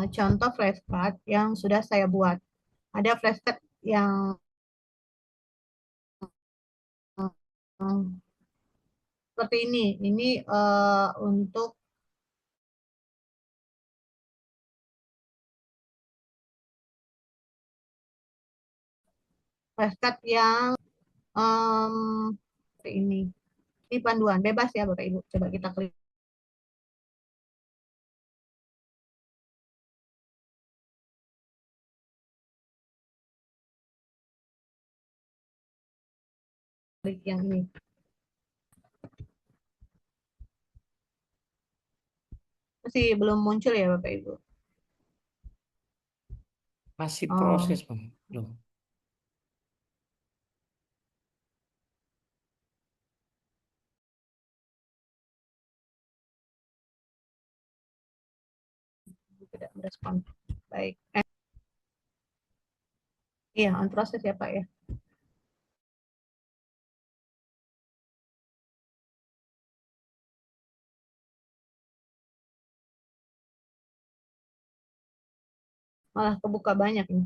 contoh flashcard yang sudah saya buat. Ada flashcard yang seperti ini. Ini untuk flashcard yang em, seperti ini. Ini panduan bebas ya Bapak Ibu. Coba kita klik yang ini. Masih belum muncul ya Bapak Ibu. Masih Oh, proses, Bun. Loh. tidak merespon. Baik. Iya, on proses ya Pak ya. Malah kebuka banyak nih.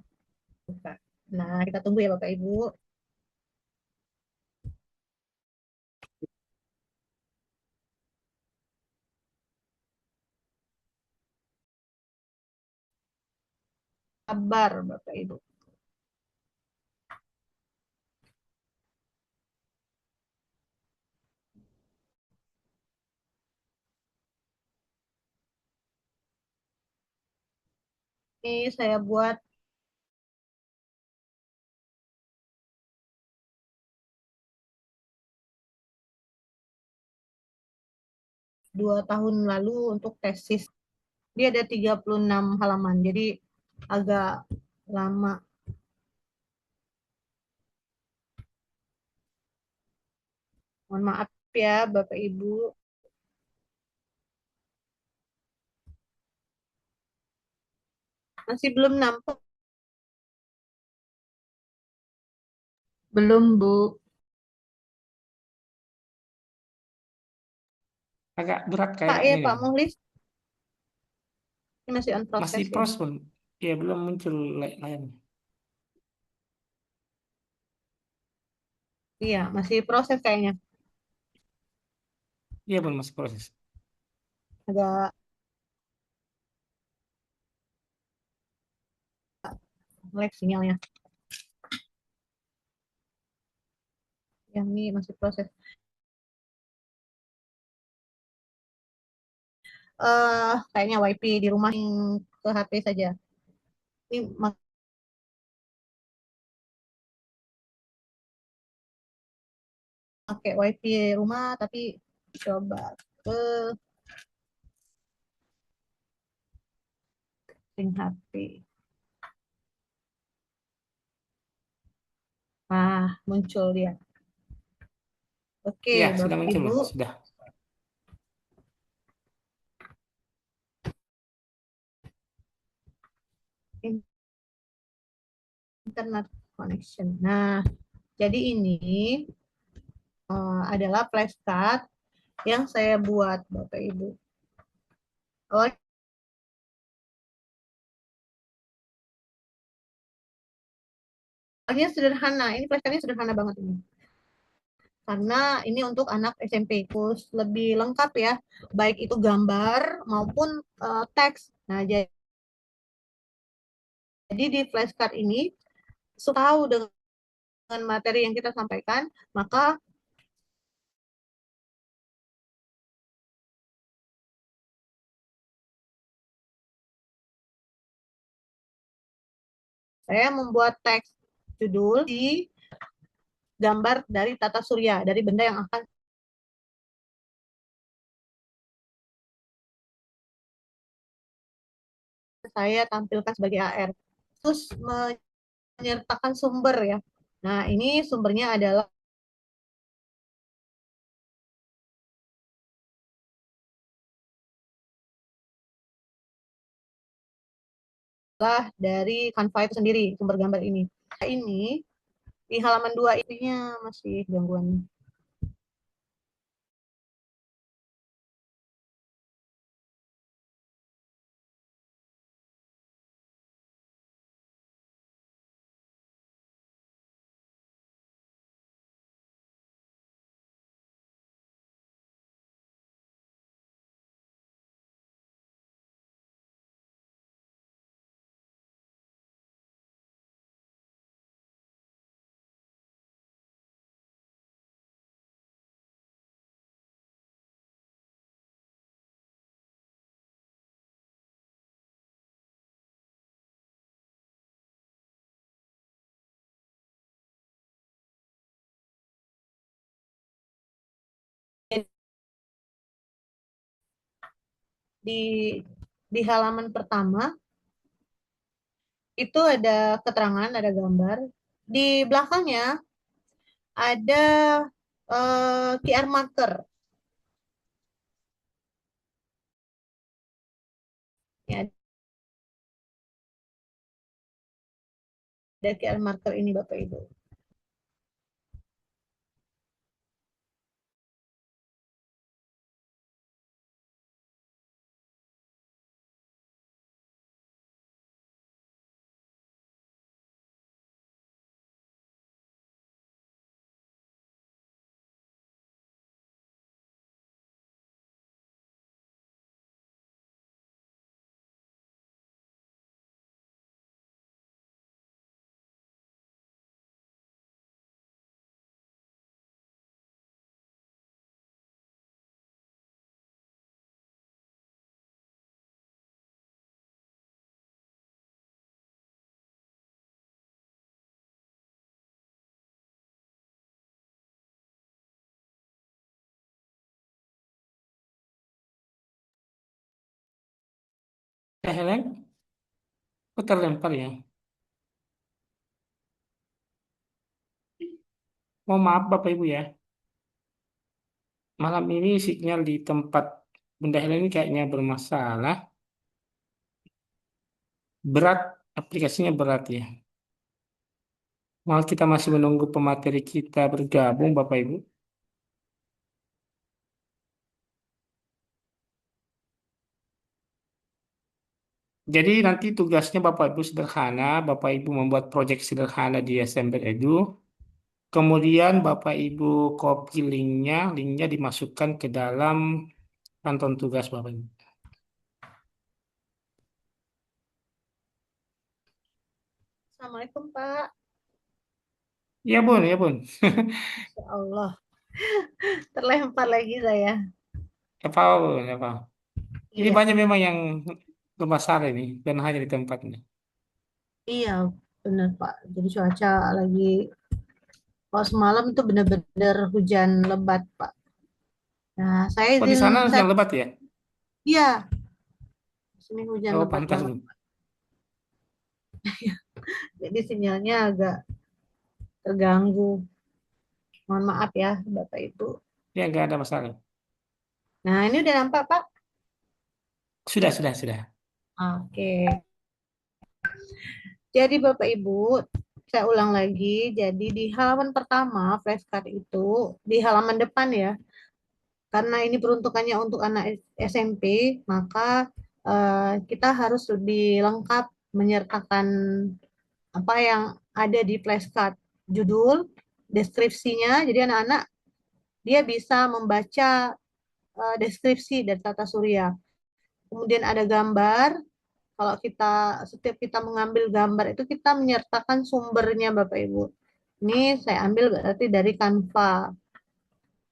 Buka. Nah, kita tunggu ya Bapak Ibu. Sabar Bapak Ibu. Ini saya buat 2 tahun lalu untuk tesis. Dia ada 36 halaman, jadi agak lama. Mohon maaf ya Bapak Ibu. Masih belum nampak. Belum, Bu. Agak berat Pak kayaknya ya ini. Pak Muhlis. Ini masih on Masih proses ya. proses pun. Ya belum muncul layarnya. Iya, masih proses kayaknya. Iya belum masih proses. Agak lag sinyalnya. Yang ini masih proses. Kayaknya WiFi di rumah yang ke HP saja. Ini pakai WiFi rumah tapi coba ke HP. Ah, muncul dia. Oke, Ya sudah Bapak muncul Ibu. Mas. Sudah. Internet connection. Nah, jadi ini adalah flashcard yang saya buat, Bapak Ibu. Awalnya sederhana, ini flashcardnya sederhana banget ini. Karena ini untuk anak SMP, terus lebih lengkap ya, baik itu gambar maupun teks. Nah, jadi di flashcard ini, tahu dengan materi yang kita sampaikan, maka saya membuat teks judul di gambar dari tata surya, dari benda yang akan saya tampilkan sebagai AR. Terus menyertakan sumber ya. Nah, ini sumbernya adalah dari Canva itu sendiri, sumber gambar ini. Nah, ini di halaman 2 ininya masih gangguan. Di halaman pertama itu ada keterangan, ada gambar. Di belakangnya ada QR marker. Ya, ada QR marker ini Bapak Ibu. Helen, kok terlempar ya? Oh maaf Bapak Ibu ya. Malam ini sinyal di tempat Bunda Helen ini kayaknya bermasalah. Berat, aplikasinya berat ya. Malah kita masih menunggu pemateri kita bergabung Bapak Ibu. Jadi nanti tugasnya Bapak Ibu sederhana, Bapak Ibu membuat proyek sederhana di Assemble Edu. Kemudian Bapak Ibu copy linknya dimasukkan ke dalam kanton tugas Bapak Ibu. Assalamualaikum Pak. Ya Bun, ya Bun. Ya Allah, terlempar lagi saya. Apa Bun, apa? Ini Iya, banyak memang yang bermasalah ini dan hanya di tempatnya. iya benar Pak. Jadi cuaca lagi, kalau semalam itu benar-benar hujan lebat Pak. Nah, Oh di sana saya, yang lebat ya? iya, sini hujan Oh lebat pantas banget. Bun. Jadi sinyalnya agak terganggu. Mohon maaf ya, Bapak Ibu. Ya nggak ada masalah. Nah, ini udah nampak Pak? Sudah. Oke. Jadi Bapak Ibu, saya ulang lagi. Jadi di halaman pertama flashcard itu di halaman depan ya. Karena ini peruntukannya untuk anak SMP, maka kita harus lebih lengkap menyertakan apa yang ada di flashcard. Judul, deskripsinya. Jadi anak-anak dia bisa membaca deskripsi dari tata surya. Kemudian ada gambar. Kalau setiap kita mengambil gambar itu kita menyertakan sumbernya Bapak Ibu. Ini saya ambil berarti dari Canva.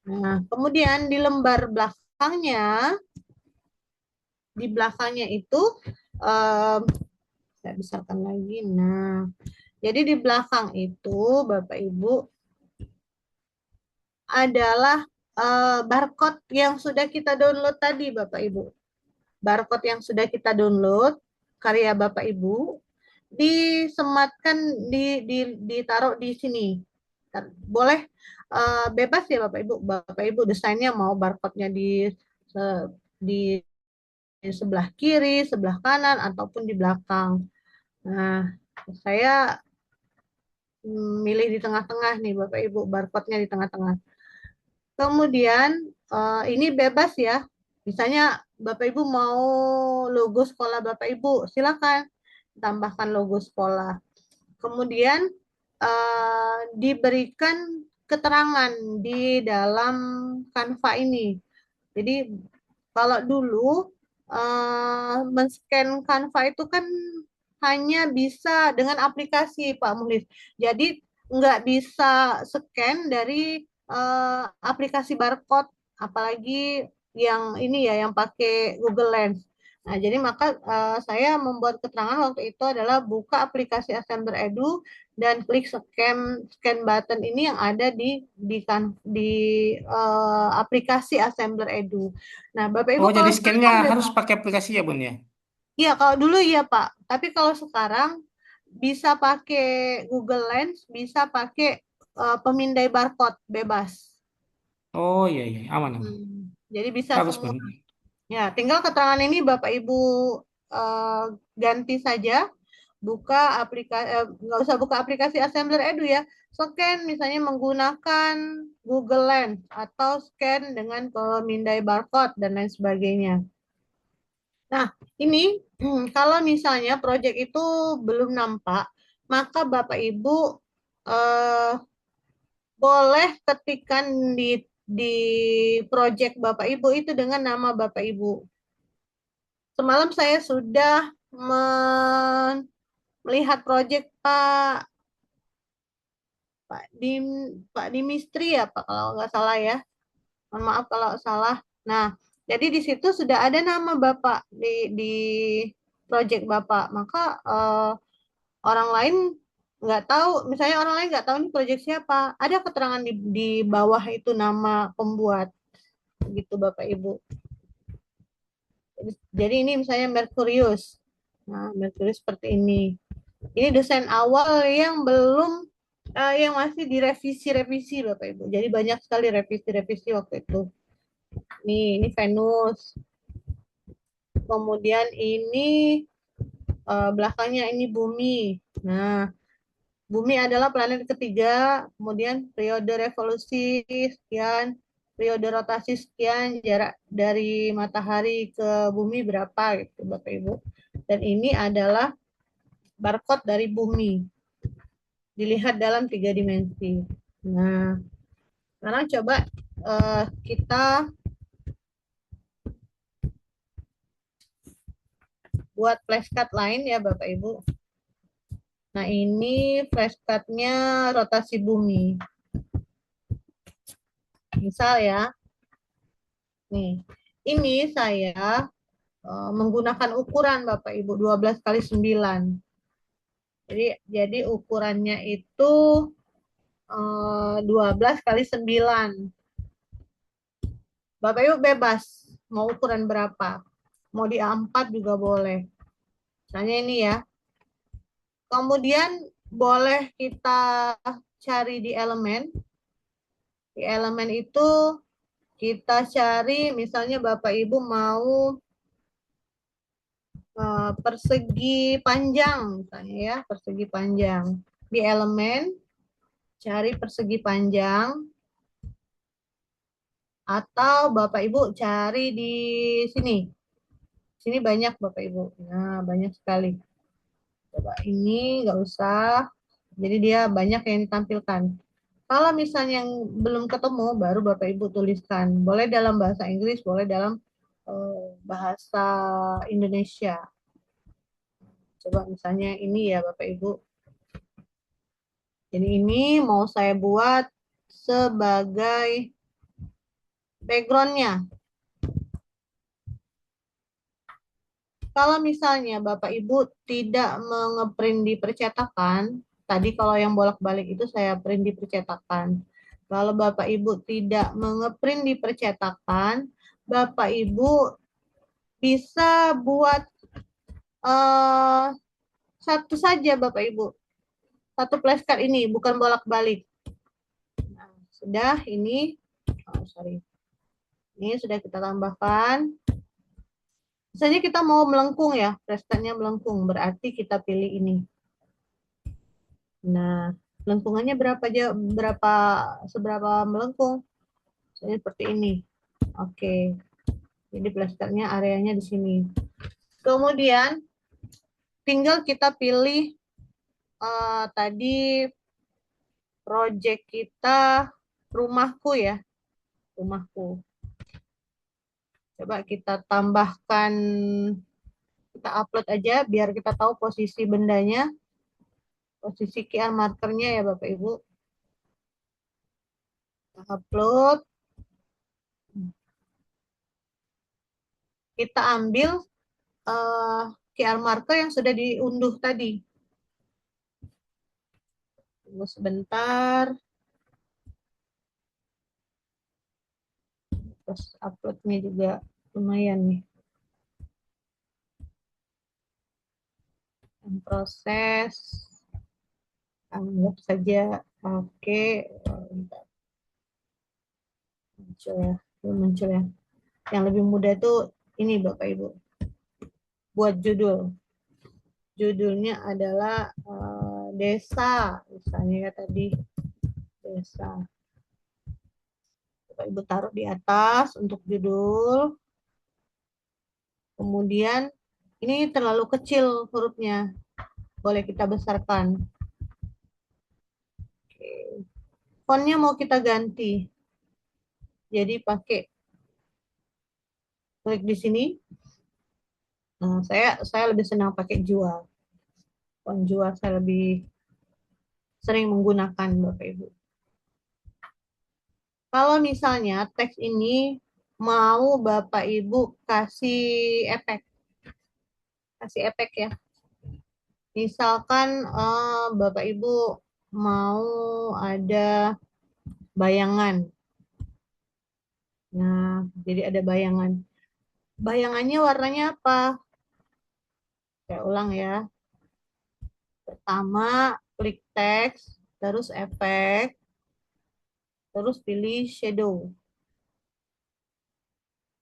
Nah, kemudian di belakangnya itu eh, saya besarkan lagi. Nah, jadi di belakang itu Bapak Ibu adalah barcode yang sudah kita download tadi Bapak Ibu. Barcode yang sudah kita download karya Bapak Ibu disematkan ditaruh di sini. Boleh bebas ya Bapak Ibu. Bapak Ibu desainnya mau barcode-nya di sebelah kiri, sebelah kanan ataupun di belakang. Nah, saya milih di tengah-tengah nih Bapak Ibu, barcode-nya di tengah-tengah. Kemudian ini bebas ya. Misalnya Bapak Ibu mau logo sekolah Bapak Ibu, silakan tambahkan logo sekolah. Kemudian diberikan keterangan di dalam Canva ini. Jadi kalau dulu men-scan Canva itu kan hanya bisa dengan aplikasi Pak Muhlis. Jadi nggak bisa scan dari aplikasi barcode, apalagi yang ini ya yang pakai Google Lens. Nah, jadi maka saya membuat keterangan waktu itu adalah buka aplikasi Assembler Edu dan klik scan button ini yang ada di aplikasi Assembler Edu. Nah, Bapak Ibu Oh jadi kalau scan-nya sekarang harus pakai aplikasi ya Bun ya? iya, kalau dulu iya Pak. Tapi kalau sekarang bisa pakai Google Lens, bisa pakai pemindai barcode bebas. Oh iya, aman aman. Jadi bisa Bagus semua. Bun. Ya, tinggal keterangan ini Bapak Ibu eh, ganti saja. Nggak usah buka aplikasi Assembler Edu ya. Scan misalnya menggunakan Google Lens atau scan dengan pemindai barcode dan lain sebagainya. Nah, ini kalau misalnya proyek itu belum nampak, maka Bapak Ibu eh, boleh ketikkan di proyek Bapak Ibu itu dengan nama Bapak Ibu. Semalam saya sudah melihat proyek Pak Dim Pak Dimistri ya Pak kalau nggak salah ya. Mohon maaf kalau salah. Nah, jadi di situ sudah ada nama Bapak di proyek Bapak. Maka orang lain nggak tahu, misalnya orang lain nggak tahu ini proyek siapa. Ada keterangan di bawah itu nama pembuat, gitu Bapak Ibu. Jadi ini misalnya Merkurius. Nah, Mercury seperti ini. Ini desain awal yang belum yang masih direvisi-revisi Bapak Ibu. Jadi banyak sekali revisi-revisi waktu itu. Ini Venus. Kemudian ini belakangnya ini Bumi. Nah, Bumi adalah planet ketiga, kemudian periode revolusi sekian, periode rotasi sekian, jarak dari matahari ke bumi berapa gitu Bapak Ibu. Dan ini adalah barcode dari bumi, dilihat dalam 3 dimensi. Nah, sekarang coba kita buat flashcard lain ya Bapak Ibu. Nah, ini flashcardnya rotasi bumi. Misal ya, nih, ini saya menggunakan ukuran Bapak Ibu 12 kali 9. Jadi ukurannya itu 12 kali 9. Bapak Ibu bebas mau ukuran berapa. Mau di A4 juga boleh. Misalnya ini ya. Kemudian boleh kita cari di elemen. Di elemen itu kita cari misalnya Bapak Ibu mau persegi panjang misalnya ya, persegi panjang. Di elemen cari persegi panjang atau Bapak Ibu cari di sini. Sini banyak Bapak Ibu. Nah, banyak sekali. Coba ini nggak usah. Jadi dia banyak yang ditampilkan. Kalau misalnya yang belum ketemu, baru Bapak Ibu tuliskan. Boleh dalam bahasa Inggris, boleh dalam bahasa Indonesia. Coba misalnya ini ya Bapak Ibu. Jadi ini mau saya buat sebagai background-nya. Kalau misalnya Bapak Ibu tidak mengeprint di percetakan, tadi kalau yang bolak-balik itu saya print di percetakan. Kalau Bapak Ibu tidak mengeprint di percetakan, Bapak Ibu bisa buat satu saja Bapak Ibu. Satu flashcard ini, bukan bolak-balik. Nah, sudah ini, ini sudah kita tambahkan. Misalnya kita mau melengkung ya, flashcardnya melengkung, berarti kita pilih ini. Nah, melengkungannya seberapa melengkung? Misalnya seperti ini. Oke. Jadi flashcardnya areanya di sini. Kemudian tinggal kita pilih tadi project kita rumahku ya. Rumahku. Coba kita tambahkan, kita upload aja biar kita tahu posisi bendanya. Posisi QR markernya ya Bapak Ibu. Kita upload. Kita ambil QR marker yang sudah diunduh tadi. Tunggu sebentar. Terus uploadnya juga lumayan nih. Proses. Anggap saja. Oke. Muncul ya. Muncul ya. Yang lebih mudah itu ini Bapak Ibu. Buat judul. Judulnya adalah desa. Misalnya ya tadi. Desa. Bapak Ibu taruh di atas untuk judul. Kemudian ini terlalu kecil hurufnya. Boleh kita besarkan. Oke. Fontnya mau kita ganti. Jadi pakai klik di sini. Nah, saya lebih senang pakai jual. Font jual saya lebih sering menggunakan Bapak Ibu. Kalau misalnya teks ini mau Bapak Ibu kasih efek. Kasih efek ya. Misalkan Bapak Ibu mau ada bayangan. Nah, jadi ada bayangan. Bayangannya warnanya apa? Saya ulang ya. Pertama, klik teks, terus efek, terus pilih shadow.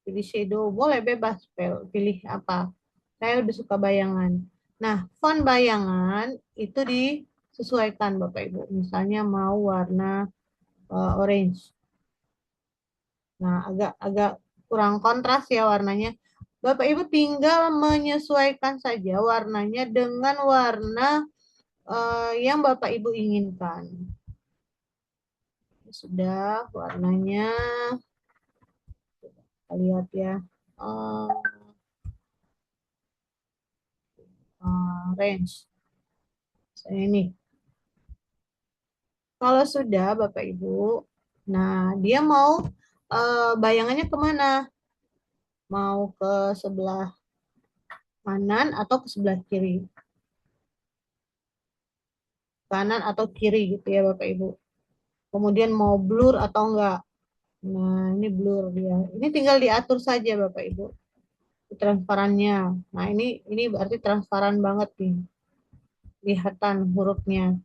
Pilih shadow, boleh bebas pilih apa. Saya lebih suka bayangan. Nah, font bayangan itu disesuaikan Bapak Ibu. Misalnya mau warna orange. Nah, agak kurang kontras ya warnanya. Bapak Ibu tinggal menyesuaikan saja warnanya dengan warna yang Bapak Ibu inginkan. Sudah warnanya, kita lihat ya. Orange. Saya ini. Kalau sudah Bapak Ibu, nah dia mau bayangannya kemana? Mau ke sebelah kanan atau ke sebelah kiri? Kanan atau kiri gitu ya Bapak Ibu. Kemudian mau blur atau enggak? Nah ini blur dia. Ini tinggal diatur saja Bapak Ibu. Transparannya. Nah ini berarti transparan banget nih. Kelihatan hurufnya.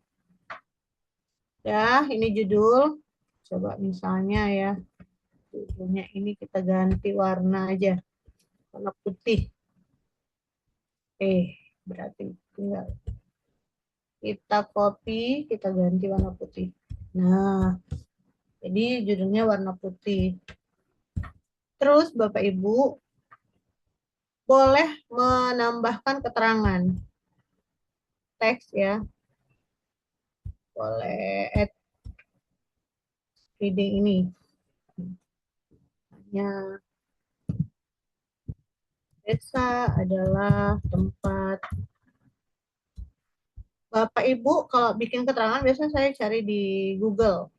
Ya ini judul. Coba misalnya ya. Judulnya ini kita ganti warna aja. Warna putih. Berarti tinggal kita copy, kita ganti warna putih. Nah, jadi judulnya warna putih. Terus Bapak Ibu boleh menambahkan keterangan teks ya. Boleh add reading ini. Ya, desa adalah tempat. Bapak Ibu kalau bikin keterangan biasanya saya cari di Google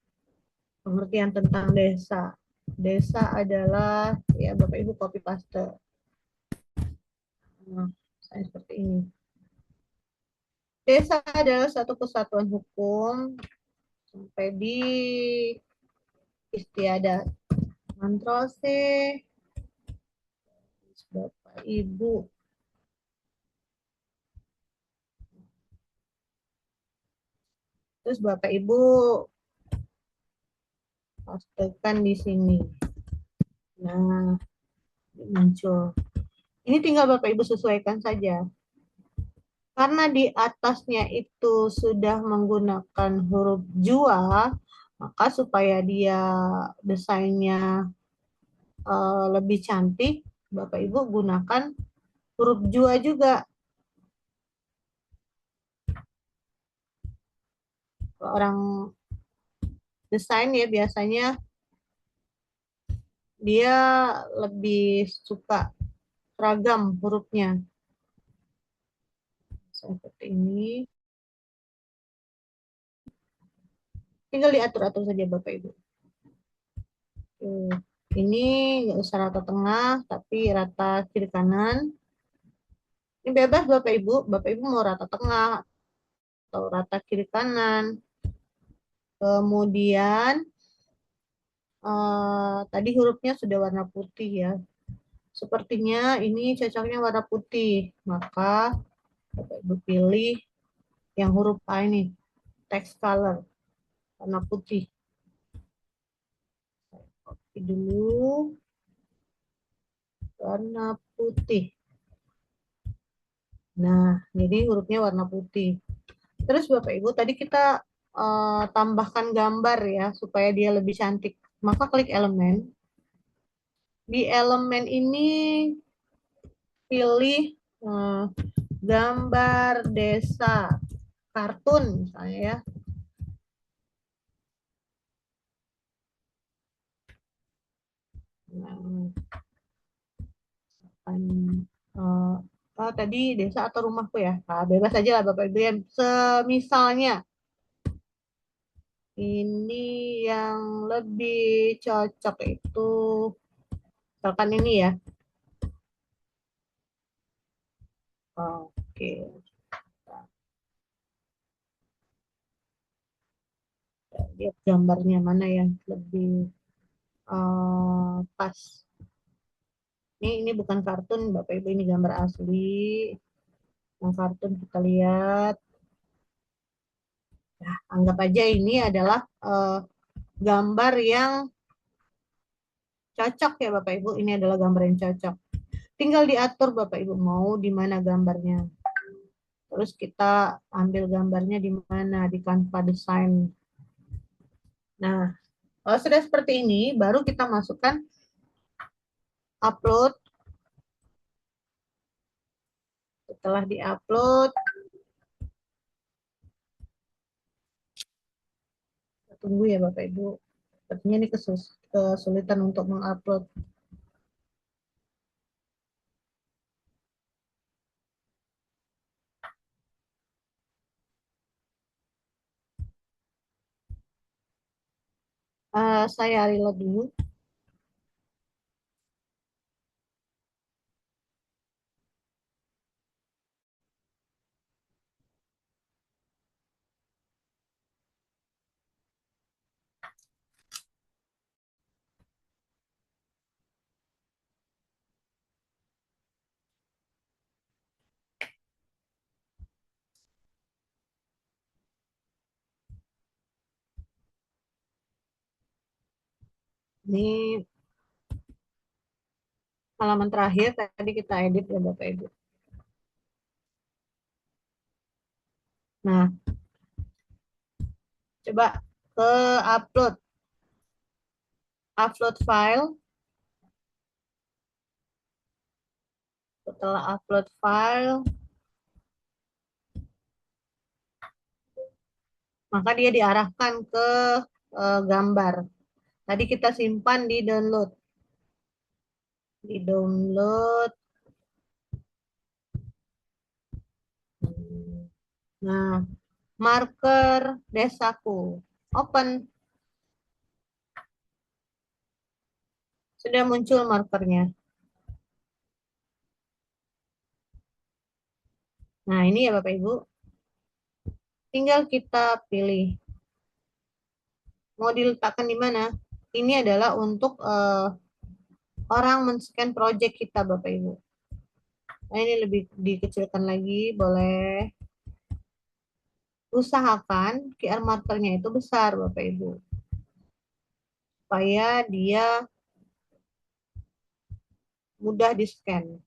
pengertian tentang desa. Desa adalah ya Bapak Ibu copy paste. Nah, saya seperti ini. Desa adalah satu kesatuan hukum sampai di istiadat. Kontrol C, Bapak Ibu. Terus Bapak Ibu pastekan di sini. Nah, muncul. Ini tinggal Bapak Ibu sesuaikan saja. Karena di atasnya itu sudah menggunakan huruf jua, maka supaya dia desainnya lebih cantik, Bapak Ibu gunakan huruf jua juga. Orang desain ya biasanya dia lebih suka seragam hurufnya. Seperti ini. Tinggal diatur-atur saja Bapak Ibu. Ini nggak usah rata tengah, tapi rata kiri kanan. Ini bebas Bapak Ibu. Bapak Ibu mau rata tengah atau rata kiri kanan. Kemudian tadi hurufnya sudah warna putih ya. Sepertinya ini cocoknya warna putih. Maka Bapak Ibu pilih yang huruf A ini, text color, warna putih. Copy dulu, warna putih. Nah, jadi hurufnya warna putih. Terus Bapak Ibu, tadi kita tambahkan gambar ya, supaya dia lebih cantik. Maka klik elemen. Di elemen ini pilih gambar desa, kartun misalnya ya. Tadi desa atau rumahku ya. Nah, bebas aja lah Bapak Ibu ya. Semisalnya ini yang lebih cocok itu misalkan ini ya. Oke. Lihat gambarnya mana yang lebih pas. Ini bukan kartun Bapak Ibu, ini gambar asli. yang kartun kita lihat. Nah, anggap aja ini adalah gambar yang cocok ya Bapak Ibu. Ini adalah gambar yang cocok. Tinggal diatur Bapak Ibu mau di mana gambarnya. Terus kita ambil gambarnya di mana, di Canva Design. Nah, kalau sudah seperti ini, baru kita masukkan upload. Setelah di-upload, tunggu ya Bapak Ibu. Sepertinya ini kesulitan untuk mengupload. Saya reload dulu. Ini halaman terakhir tadi kita edit ya Bapak Ibu. Nah, coba ke upload. Upload file. Setelah upload file, maka dia diarahkan ke gambar. Tadi kita simpan di download. Di download. Nah, marker desaku. Open. Sudah muncul markernya. Nah, ini ya Bapak Ibu. Tinggal kita pilih. Mau diletakkan di mana? Ini adalah untuk orang men-scan project kita Bapak Ibu. Nah, ini lebih dikecilkan lagi, boleh. Usahakan QR markernya itu besar Bapak Ibu. Supaya dia mudah di-scan.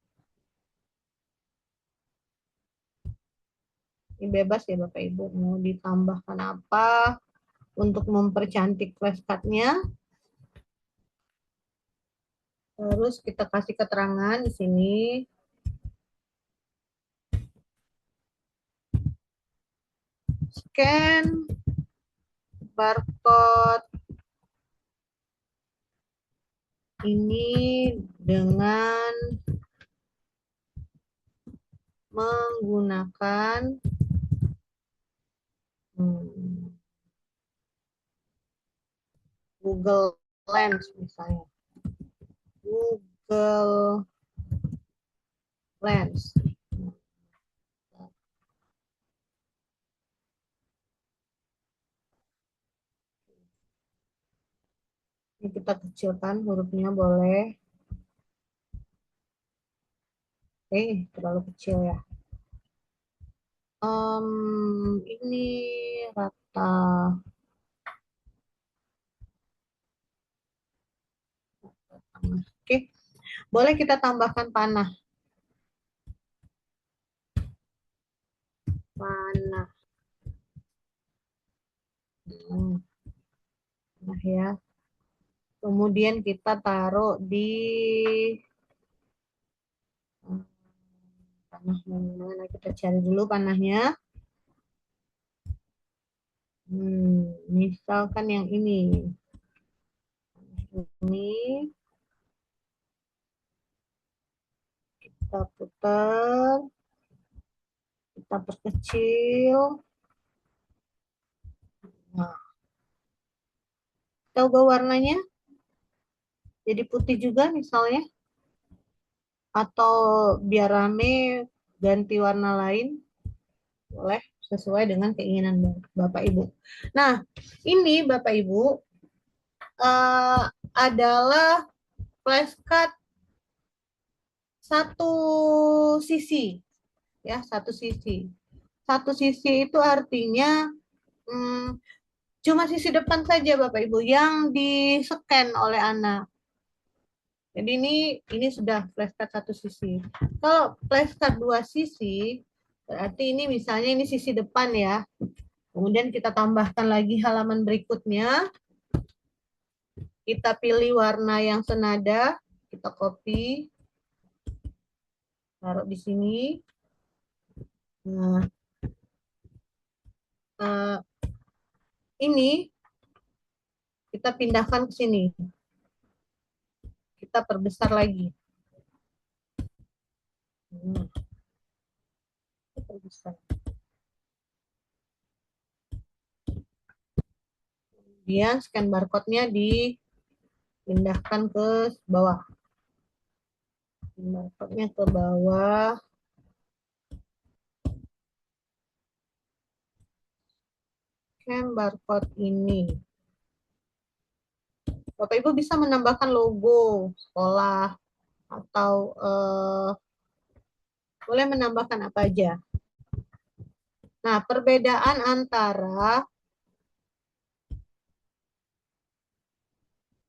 Ini bebas ya Bapak Ibu, mau ditambahkan apa untuk mempercantik flashcard-nya. Terus kita kasih keterangan di sini. Scan barcode ini dengan menggunakan Google Lens misalnya. Google Lens. Ini kita kecilkan hurufnya boleh. Terlalu kecil ya. Ini rata. Oke, boleh kita tambahkan panah. Panah. Nah ya. Kemudian kita taruh di panah mana? Kita cari dulu panahnya. Misalkan yang ini. Ini kita putar, kita perkecil. Nah, kita ubah warnanya jadi putih juga misalnya, atau biar rame ganti warna lain, boleh sesuai dengan keinginan Bapak Ibu. Nah, ini Bapak Ibu adalah flashcard satu sisi ya, satu sisi. Satu sisi itu artinya cuma sisi depan saja Bapak Ibu yang di-scan oleh anak. Jadi ini sudah flashcard satu sisi. Kalau flashcard dua sisi, berarti ini misalnya ini sisi depan ya. Kemudian kita tambahkan lagi halaman berikutnya. Kita pilih warna yang senada, kita copy, taruh di sini. Nah, ini kita pindahkan ke sini. Kita perbesar lagi. Kita perbesar. Kemudian scan barcode-nya dipindahkan ke bawah. Barcode-nya ke bawah. Scan barcode ini. Bapak Ibu bisa menambahkan logo sekolah atau boleh menambahkan apa aja. Nah, perbedaan antara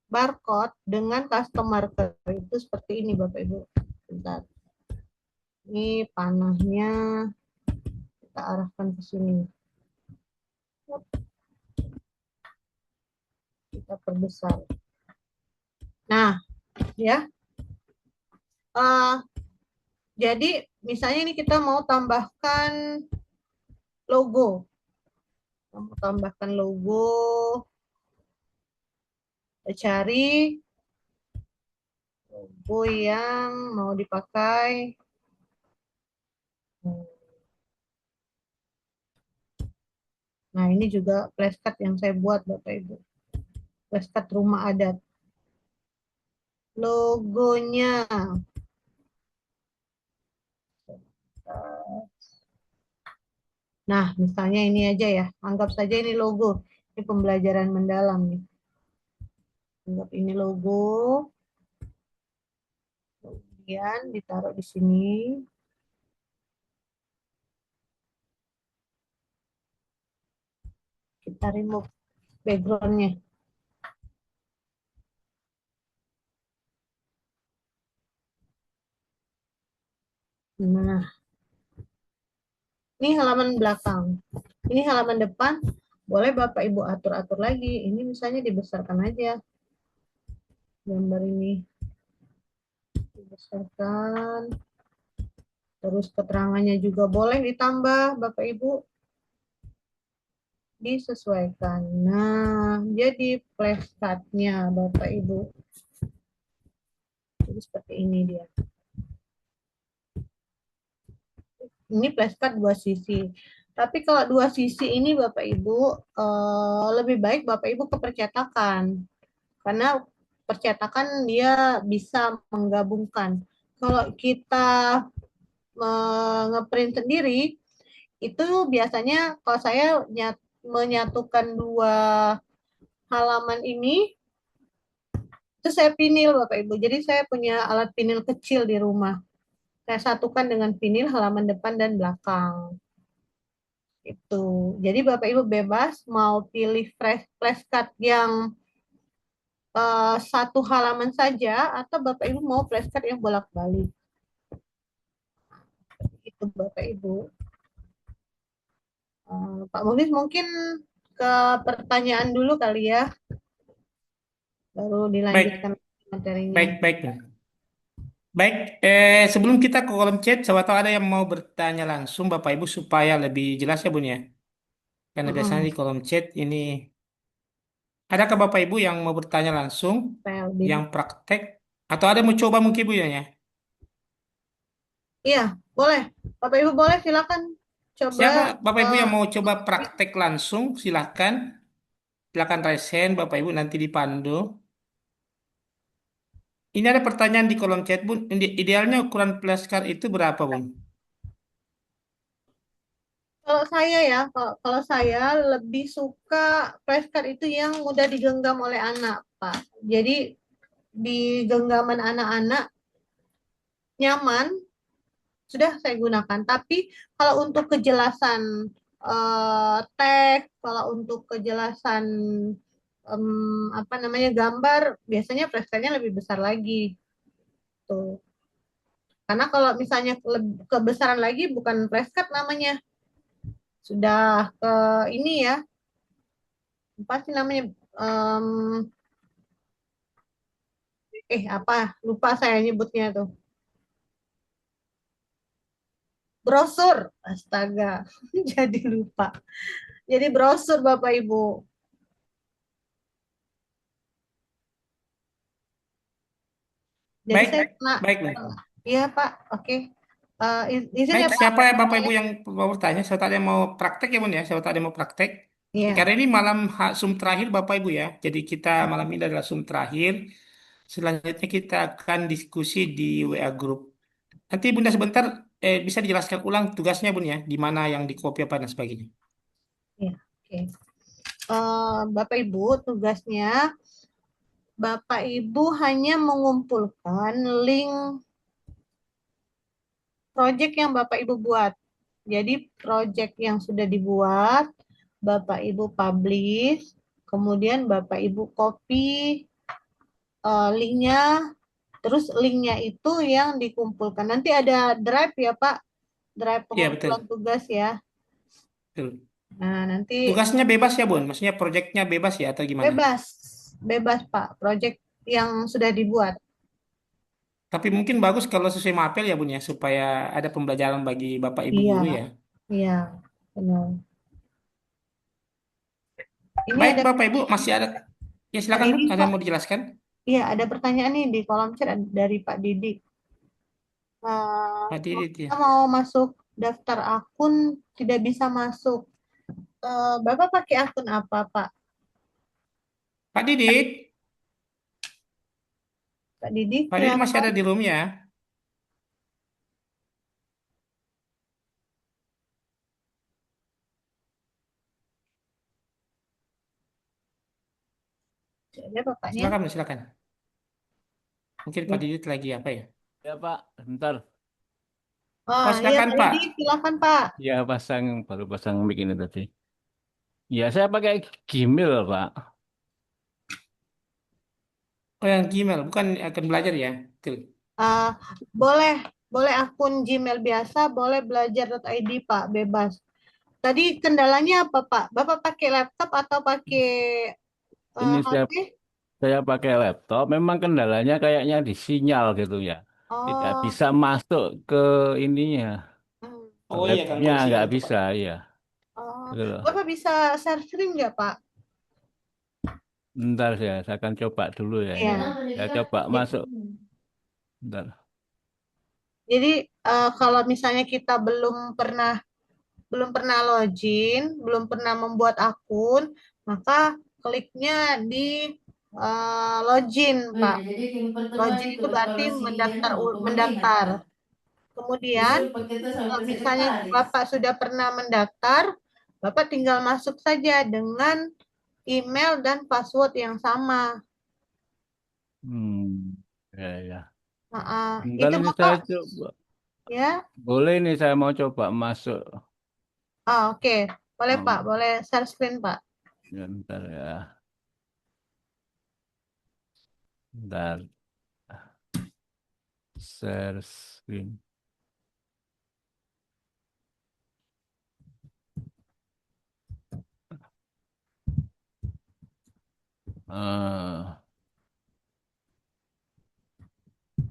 barcode dengan custom marker itu seperti ini Bapak Ibu. Bentar. Ini panahnya kita arahkan ke sini. Kita perbesar. Nah, ya. Jadi misalnya ini kita mau tambahkan logo. Kita mau tambahkan logo. Kita cari logo yang mau dipakai. Nah, ini juga flashcard yang saya buat Bapak Ibu. Flashcard rumah adat. Logonya. Nah, misalnya ini aja ya. Anggap saja ini logo. Ini pembelajaran mendalam nih. Anggap ini logo. Kemudian ditaruh di sini. Kita remove background-nya. Nah, ini halaman belakang. Ini halaman depan. Boleh Bapak Ibu atur-atur lagi. Ini misalnya dibesarkan aja. Gambar ini. Dibesarkan. Terus keterangannya juga boleh ditambah Bapak Ibu. Disesuaikan. Nah, jadi flashcard-nya Bapak Ibu. Jadi seperti ini dia. Ini flashcard dua sisi. Tapi kalau dua sisi ini Bapak Ibu, lebih baik Bapak Ibu ke percetakan. Karena percetakan dia bisa menggabungkan. Kalau kita ngeprint sendiri, itu biasanya kalau saya menyatukan dua halaman ini, itu saya pinil Bapak Ibu. Jadi saya punya alat pinil kecil di rumah. Saya satukan dengan pinil halaman depan dan belakang. Itu. Jadi Bapak Ibu bebas mau pilih flashcard yang satu halaman saja atau Bapak Ibu mau flashcard yang bolak-balik. Itu Bapak Ibu. Pak Mulis mungkin ke pertanyaan dulu kali ya. Baru dilanjutkan materinya. Baik. Sebelum kita ke kolom chat, siapa tahu ada yang mau bertanya langsung Bapak Ibu supaya lebih jelas ya Bun ya. Karena biasanya di kolom chat ini, adakah Bapak Ibu yang mau bertanya langsung, yang praktek, atau ada yang mau coba mungkin Bu ya? Iya, boleh. Bapak Ibu boleh silakan coba. Siapa Bapak Ibu yang mau coba praktek langsung, silakan. Silakan raise hand Bapak Ibu nanti dipandu. Ini ada pertanyaan di kolom chat Bun. Idealnya ukuran flashcard itu berapa Bun? Kalau saya ya, kalau saya lebih suka flashcard itu yang mudah digenggam oleh anak, Pak. Jadi di genggaman anak-anak nyaman, sudah saya gunakan. Tapi kalau untuk kejelasan teks, kalau untuk kejelasan apa namanya gambar, biasanya flashcard-nya lebih besar lagi tuh. Karena kalau misalnya kebesaran lagi bukan flashcard namanya, sudah ke ini ya, apa sih namanya? Em, apa? Lupa saya nyebutnya tuh. Brosur, astaga, jadi lupa. Jadi brosur Bapak Ibu. Jadi Baik, saya pernah, baik, Bu. iya Pak, oke. Izin Baik, ya Pak. siapa ya Bapak Ibu yang mau bertanya? Saya tadi mau praktek ya Bun ya, saya tadi mau praktek. Iya, Karena ini malam Zoom terakhir Bapak Ibu ya, jadi kita malam ini adalah Zoom terakhir. Selanjutnya kita akan diskusi di WA Group. Nanti Bunda sebentar bisa dijelaskan ulang tugasnya Bun ya, di mana yang di copy apa dan sebagainya. iya, oke. Bapak Ibu, tugasnya Bapak Ibu hanya mengumpulkan link project yang Bapak Ibu buat. Jadi project yang sudah dibuat, Bapak Ibu publish, kemudian Bapak Ibu copy linknya, terus linknya itu yang dikumpulkan. Nanti ada drive ya Pak, drive Iya pengumpulan betul, tugas ya. betul. Nah nanti Tugasnya bebas ya Bun, maksudnya proyeknya bebas ya atau gimana? bebas, bebas Pak, project yang sudah dibuat. Tapi mungkin bagus kalau sesuai mapel ya Bun ya, supaya ada pembelajaran bagi Bapak Ibu Iya, guru ya. iya, benar. Ini Baik ada Bapak Ibu, masih ada. Ya Pak silakan Bun, Didi ada yang Pak. mau dijelaskan? Iya, ada pertanyaan nih di kolom chat dari Pak Didi. Pak Didit ya. Kita mau masuk daftar akun tidak bisa masuk. Bapak pakai akun apa, Pak? Pak Didit, Pak Didi, Pak Didit masih silakan. ada di room ya. Ada bapaknya. Silakan Bun, silakan. Mungkin Pak Ya. Didit lagi apa ya? Ya Pak, bentar. Oh Iya silakan Pak Pak. Didi, silakan Pak. Ya baru pasang mic ini tadi. Ya saya pakai Gmail Pak. Oh yang Gmail, bukan akan belajar ya. Betul. Ah, boleh, boleh akun Gmail biasa, boleh belajar.id Pak, bebas. Tadi kendalanya apa Pak? Bapak pakai laptop atau pakai Ini HP? saya pakai laptop. Memang kendalanya kayaknya di sinyal gitu ya. Tidak Oh, bisa masuk ke ininya. hmm. Ke Oh iya webnya gangguan sinyal nggak itu Pak. bisa ya. Oh, Gitu loh. Bapak bisa share screen nggak Pak? Bentar saya akan coba dulu ya ini. Iya. Saya coba masuk. Bentar. Jadi kalau misalnya kita belum pernah login, belum pernah membuat akun, maka kliknya di login, Pak. Login itu berarti mendaftar. Kemudian kalau misalnya Bapak sudah pernah mendaftar, Bapak tinggal masuk saja dengan email dan password yang sama. Hmm. Ya, ya. Bentar Itu ini saya Bapak coba. ya. Boleh nih saya mau coba masuk. Oke. Boleh Pak, Hmm. boleh share screen Pak. Ya, bentar ya. Bentar. Share screen. Eh,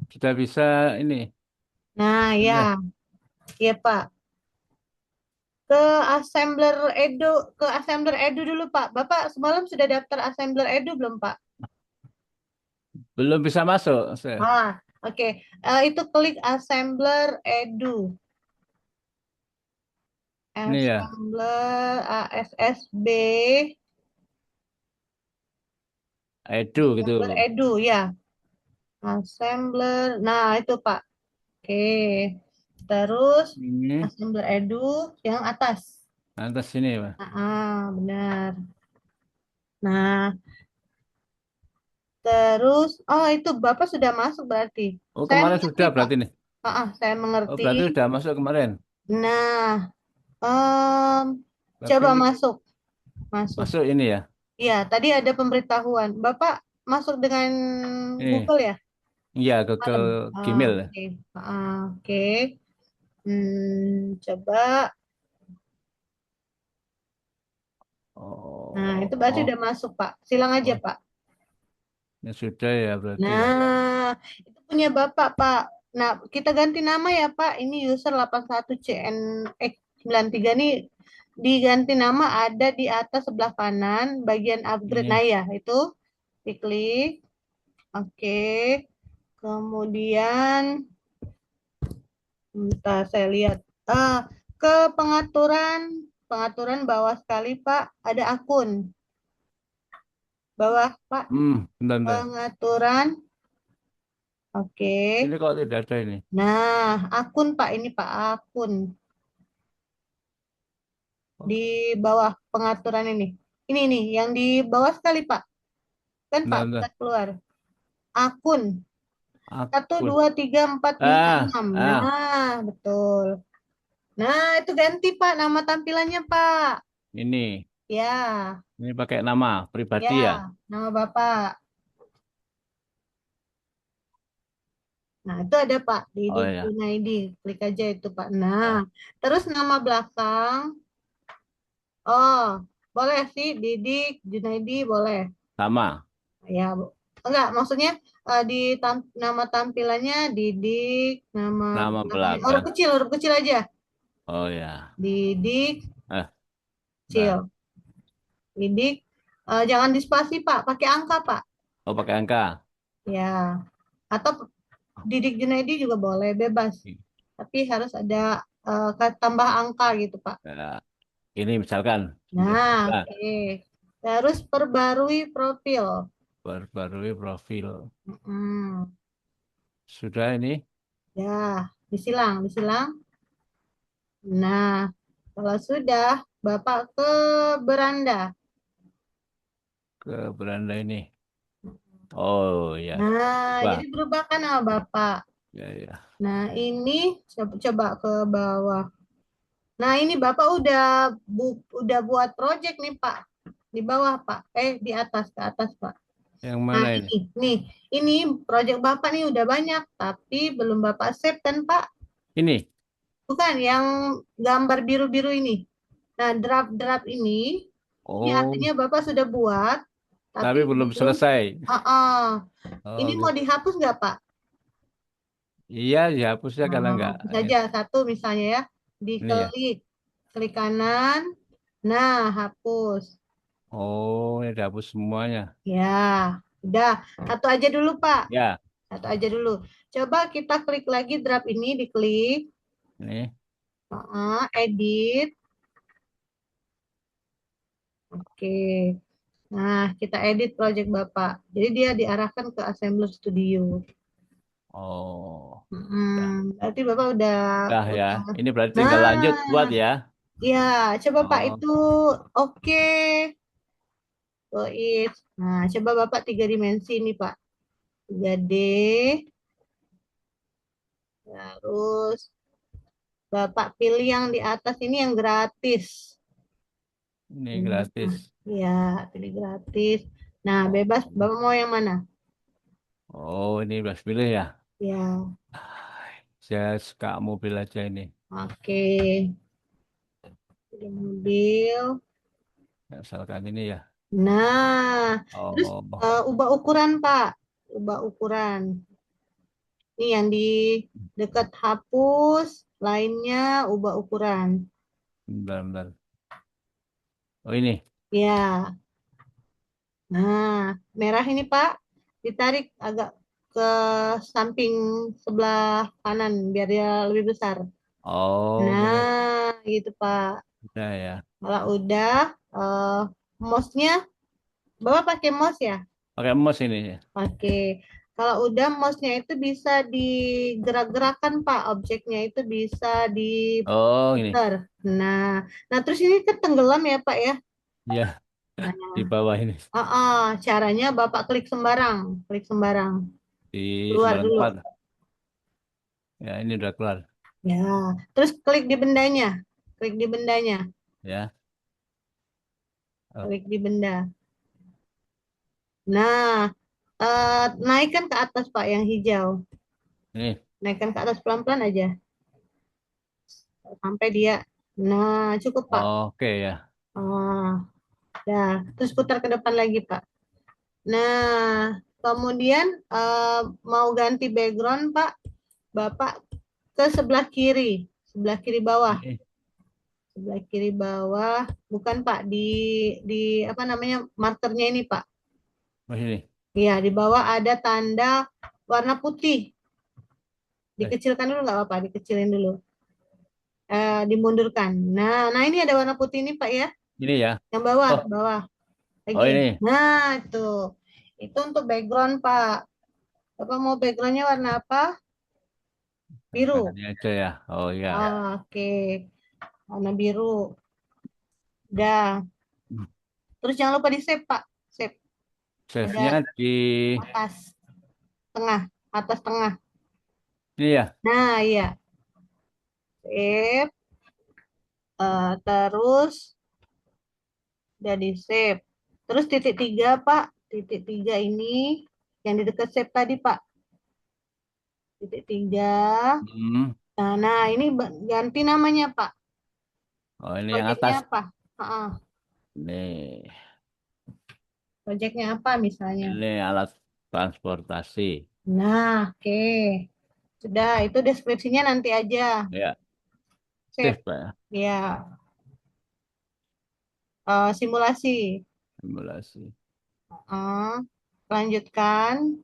kita bisa ini. Nah, ya, Ya, ya Pak. Ke assembler Edu dulu Pak. Bapak semalam sudah daftar assembler Edu belum Pak? belum bisa masuk. Saya. Oke. Itu klik assembler Edu. Ini ya. Assembler ASSB Edu gitu. assembler Edu ya. Assembler. Nah, itu Pak. Oke. Terus Ini assembler Edu yang atas. atas sini, Pak. Benar. Nah, terus itu Bapak sudah masuk berarti. Oh, Saya kemarin lihat sudah nih Pak. berarti nih. Saya Oh, mengerti. berarti sudah masuk kemarin. Nah, em, Tapi coba ini masuk, masuk. masuk ini ya. Iya, tadi ada pemberitahuan. Bapak masuk dengan Ini, Google ya? iya, Google Malam. Gmail. Oke. Oke. Coba. Nah, itu berarti Oh, udah masuk, Pak. Silang aja, oh, Pak. ya sudah ya berarti ya. Nah, itu punya Bapak, Pak. Nah, kita ganti nama ya, Pak. Ini user 81CN93 nih diganti nama ada di atas sebelah kanan bagian upgrade. Nah, Ini, ya, itu diklik. Oke. Kemudian bentar saya lihat. Ke pengaturan bawah sekali, Pak, ada akun. Bawah, Pak, bentar, bentar. pengaturan. Oke. Ini kok tidak ada ini. Nah, akun Pak, ini Pak, akun di bawah pengaturan ini. Ini nih, yang di bawah sekali Pak. Kan Pak, Bentar, bentar. kita keluar. Akun. 1, Akun. 2, 3, 4, 5, Ah, 6. ah, Nah, betul. Nah, itu ganti Pak, nama tampilannya Pak. ini. Ya, Ini pakai nama ya, pribadi ya. nama Bapak. Nah, itu ada Pak, di Oh ya, ID. Klik aja itu Pak. Nah, terus nama belakang. Oh, boleh sih, Didik, Junaidi, boleh. sama. Ya, enggak, maksudnya di nama tampilannya Didik, nama Nama belakangnya belakang. huruf kecil aja. Oh ya. Didik, Eh, bentar. kecil. Didik, jangan dispasi Pak, pakai angka Pak. Oh, pakai angka. Ya, atau Didik Junaidi juga boleh, bebas. Tapi harus ada tambah angka gitu Pak. Ya, ini misalkan. Nah, Nah, oke. Terus perbarui profil. perbarui profil. Hmm, Sudah ini ya, disilang. Nah, kalau sudah, Bapak ke beranda. ke beranda ini. Oh ya. Nah, Wah, jadi berubah kan nama Bapak. ya ya. Nah, ini coba ke bawah. Nah, ini Bapak udah buat project nih, Pak. Di bawah, Pak. Di atas, ke atas, Pak. Yang Nah, mana ini? ini project Bapak nih udah banyak, tapi belum Bapak save kan, Pak? Ini. Bukan, yang gambar biru-biru ini. Nah, draft-draft ini Oh, artinya Bapak sudah buat, tapi tapi belum belum. selesai. Ini Oh, mau gitu. dihapus nggak, Pak? Iya, dihapusnya karena enggak. Hapus saja satu misalnya ya. Ini ya. Diklik, klik kanan. Nah, hapus. Oh, ini dihapus semuanya. Ya, udah. Satu aja dulu, Pak. Ya, Satu aja dulu. Coba kita klik lagi draft ini, diklik. ini. Edit. Oke. Nah, kita edit project Bapak. Jadi dia diarahkan ke Assembler Studio. Oh, Berarti Bapak udah. dah ya. Ini berarti tinggal lanjut Nah, buat ya. ya, coba Pak Oh, itu oke. Gois. Nah, coba Bapak 3 dimensi ini, Pak. 3D. Terus Bapak pilih yang di atas ini yang gratis. ini gratis. Ya, pilih gratis. Nah, bebas. Bapak mau yang mana? Oh, ini bebas pilih ya. Ya, Saya suka mobil aja ini. oke. Pilih mobil. Misalkan ini ya. Nah, terus Oh, ubah ukuran, Pak. Ubah ukuran. Ini yang di dekat hapus, lainnya ubah ukuran. bentar, bentar. Oh, ini. Ya. Nah, merah ini Pak, ditarik agak ke samping sebelah kanan biar dia lebih besar. Oh, Nah, gitu Pak. udah ya. Kalau udah, mouse-nya, Bapak pakai mouse ya? Pakai mouse ini ya. Oke. Kalau udah mouse-nya itu bisa digerak-gerakan Pak, objeknya itu bisa Oh, ini. diputar. Nah, terus ini kan tenggelam ya Pak ya? Ya, Nah, di bawah ini. caranya Bapak klik sembarang, Di keluar sembarang dulu. tempat. Ya, ini udah keluar. Ya, terus klik di bendanya. Klik di bendanya. Ya. Oh, Klik di benda. Nah, naikkan ke atas Pak yang hijau. ini. Naikkan ke atas pelan-pelan aja. Sampai dia. Nah, cukup Pak. Oke ya. Ah, ya. Terus putar ke depan lagi Pak. Nah, kemudian mau ganti background Pak. Bapak ke sebelah kiri bawah. Ini. Sebelah kiri bawah, bukan Pak, di apa namanya markernya ini Pak. Oh, ini. Iya, di bawah ada tanda warna putih. Eh, Dikecilkan dulu nggak apa-apa, dikecilin dulu. Dimundurkan. Nah ini ada warna putih ini Pak ya. Ini ya. Yang bawah, Oh, bawah oh lagi. ini. Nah itu untuk background Pak. Bapak mau backgroundnya warna apa? Biru. Ini aja ya. Oh ya. Oke, warna biru. Udah. Hmm. Terus jangan lupa di save Pak. Save. Save-nya Ada di atas tengah, atas tengah. ini ya. Nah, iya. Save. Terus udah di save. Terus titik 3, Pak. Titik 3 ini yang di dekat save tadi, Pak. Titik 3. Hmm. Nah, ini ganti namanya, Pak. Oh, ini yang Proyeknya atas. apa? Heeh. Ini. Proyeknya apa misalnya? Ini alat transportasi. Nah, oke. Sudah, itu deskripsinya nanti aja. Ya. Save. Save, Pak ya. Ya, simulasi. Simulasi. Lanjutkan.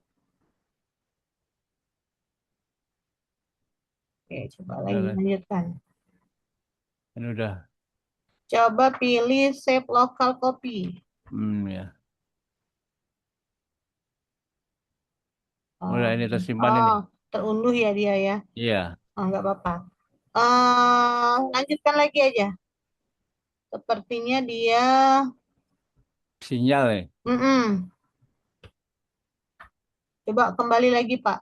Oke, coba lagi Udah, lanjutkan. ini udah. Coba pilih save local copy. Ya. Oh, Udah ini tersimpan ini. terunduh ya dia ya. Iya. Nggak apa-apa. Lanjutkan lagi aja. Sepertinya dia, Sinyal nih. Mm-mm. Coba kembali lagi Pak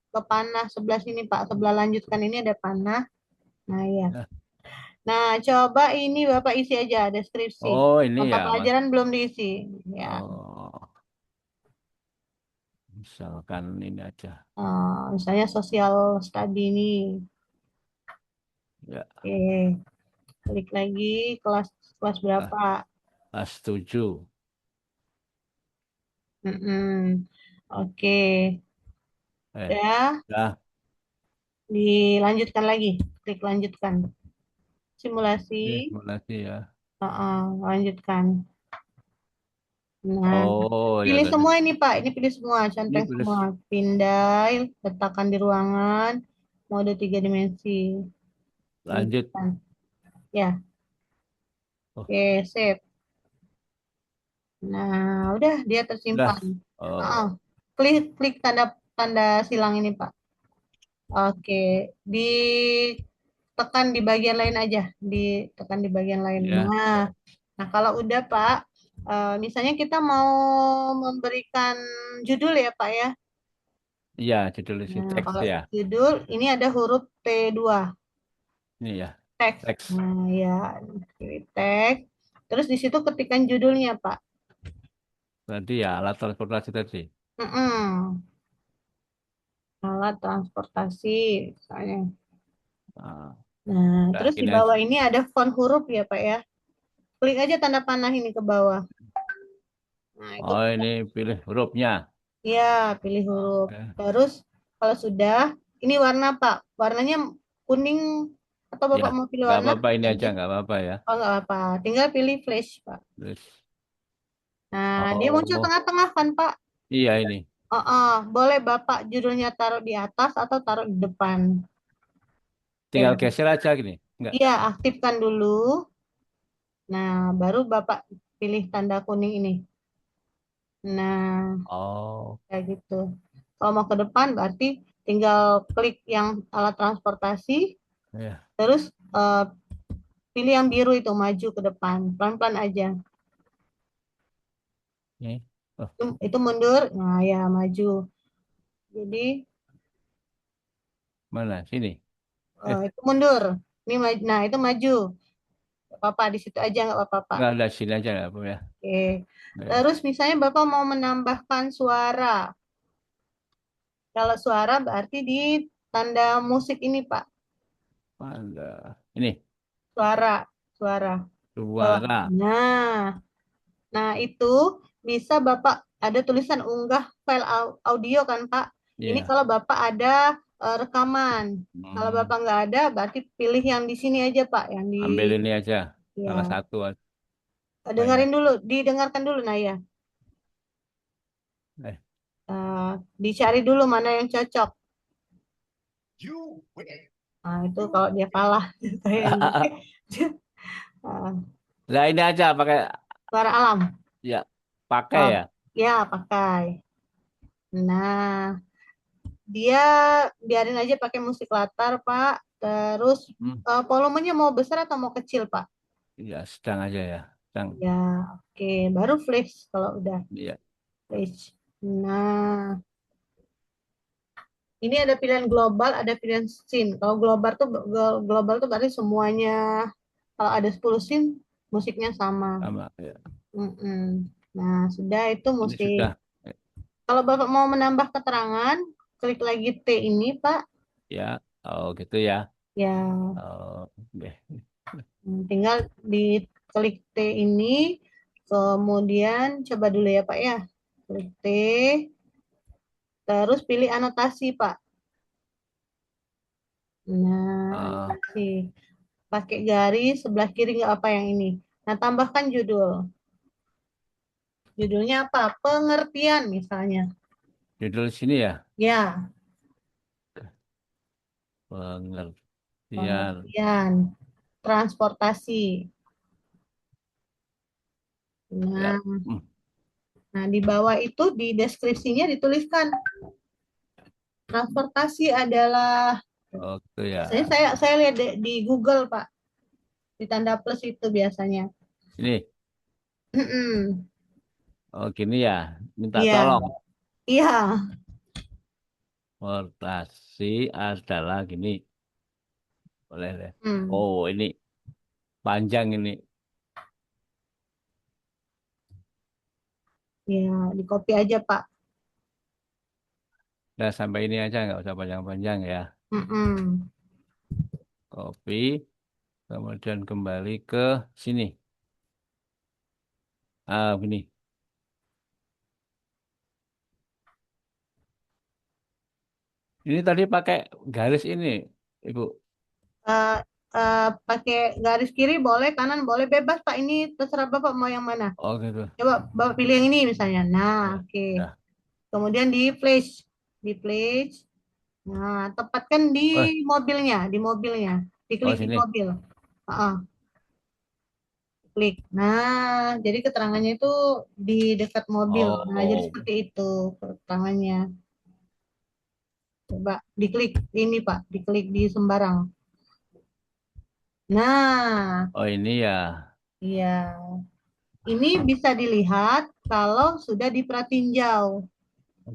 ke panah sebelah sini Pak. Sebelah lanjutkan ini ada panah. Nah ya. Nah. Nah coba ini Bapak isi aja deskripsi. Oh, ini Mata ya, Mas. pelajaran belum diisi. Ya. Oh, misalkan ini aja. Misalnya sosial study ini. Ya. Oke. Klik lagi kelas kelas berapa? Kelas 7. Oke. Eh, Ya, dah. dilanjutkan lagi. Klik lanjutkan. Simulasi. Simulasi ya. Lanjutkan. Nah, Oh, ya pilih tadi. semua ini Pak. Ini pilih semua, Ini centang tulis. semua. Pindai, letakkan di ruangan, mode 3 dimensi. Lanjut. Lanjutkan. Ya, Oh, oke, save. Nah, udah dia udah. tersimpan. Oh, Klik klik tanda tanda silang ini Pak. Oke, ditekan di bagian lain aja, ditekan di bagian lain. ya. Nah kalau udah Pak, misalnya kita mau memberikan judul ya Pak ya. Iya, judul isi Nah teks kalau ya. judul ini ada huruf T2, Ini ya, teks. teks. Nah ya, pilih teks. Terus di situ ketikkan judulnya Pak. Tadi ya, alat transportasi tadi. Mm-mm. Alat transportasi, misalnya. Nah, Nah, udah terus di gini aja. bawah ini ada font huruf ya Pak ya. Klik aja tanda panah ini ke bawah. Nah, itu Oh, ini pilih hurufnya. ya, pilih huruf. Oke. Terus kalau sudah, ini warna Pak. Warnanya kuning atau Ya, Bapak mau pilih nggak warna apa-apa ini aja, aja? nggak apa-apa ya. Oh, nggak apa. Tinggal pilih flash, Pak. Terus, Nah, dia muncul oh, tengah-tengah kan, Pak? iya ini. Boleh Bapak judulnya taruh di atas atau taruh di depan. Tinggal Oke. geser aja gini. Enggak. Iya, aktifkan dulu. Nah, baru Bapak pilih tanda kuning ini. Nah, Oh, kayak gitu. Kalau mau ke depan berarti tinggal klik yang alat transportasi, ya. terus pilih yang biru itu maju ke depan, pelan-pelan aja. Ini. Oh, Itu mundur, nah ya maju. Jadi Mana? Sini. Itu mundur. Ini maju. Nah, itu maju. Nggak apa-apa, di situ aja nggak apa-apa, Pak. Enggak ada sini aja nggak apa ya. Oke. Ya. Terus misalnya Bapak mau menambahkan suara. Kalau suara berarti di tanda musik ini, Pak. Ada. Ini Suara, suara. Bawah. suara. Nah, itu bisa Bapak ada tulisan unggah file audio kan, Pak? Ini Iya. kalau Bapak ada rekaman. Kalau Bapak nggak ada, berarti pilih yang di sini aja, Pak. Yang di, Ambil ini aja. ya. Salah satu aja. Dengerin dulu, didengarkan dulu, Naya. Eh. Dicari dulu mana yang cocok. Nah, itu kalau dia kalah. Ah, Nah, ini aja pakai suara alam. ya pakai Oh, ya. ya, pakai. Nah, dia biarin aja pakai musik latar, Pak. Terus volumenya mau besar atau mau kecil, Pak? Ya sedang aja ya. Sedang. Ya, oke. Baru flash kalau udah Iya. flash. Nah, ini ada pilihan global, ada pilihan scene. Kalau global tuh berarti semuanya. Kalau ada 10 scene, musiknya sama. Sama ya. Nah, sudah itu Ini musik. sudah. Kalau Bapak mau menambah keterangan, klik lagi T ini, Pak. Ya. Oh gitu ya. Ya, Oh, oke. tinggal diklik T ini, kemudian coba dulu ya, Pak ya. Klik T, terus pilih anotasi, Pak. Nah, anotasi. Pakai garis sebelah kiri nggak apa yang ini. Nah, tambahkan judul. Judulnya apa? Pengertian misalnya. Judul sini ya. Ya, Pengertian. transportasi. Ya. Nah, di bawah itu di deskripsinya dituliskan transportasi adalah. Oh gitu ya. Saya lihat di Google, Pak. Di tanda plus itu biasanya. Ini. Oh gini ya. Minta Iya. tolong. Iya. Transportasi adalah gini. Boleh deh. Hmm. Oh ini panjang ini. Ya, di copy aja, Pak. Udah sampai ini aja nggak usah panjang-panjang ya. Copy. Kemudian kembali ke sini. Begini. Ini tadi pakai garis ini, Ibu. Pakai garis kiri boleh, kanan boleh, bebas, Pak. Ini terserah Bapak mau yang mana. Oh gitu. Coba Bapak pilih yang ini misalnya. Nah, oke. Ya. Kemudian di flash. Nah, tempatkan di mobilnya, diklik di sini. mobil. Klik. Nah, jadi keterangannya itu di dekat mobil. Nah, jadi seperti itu keterangannya. Coba diklik ini, Pak, diklik di sembarang. Nah, Oh ini ya. iya. Ini bisa dilihat kalau sudah dipratinjau.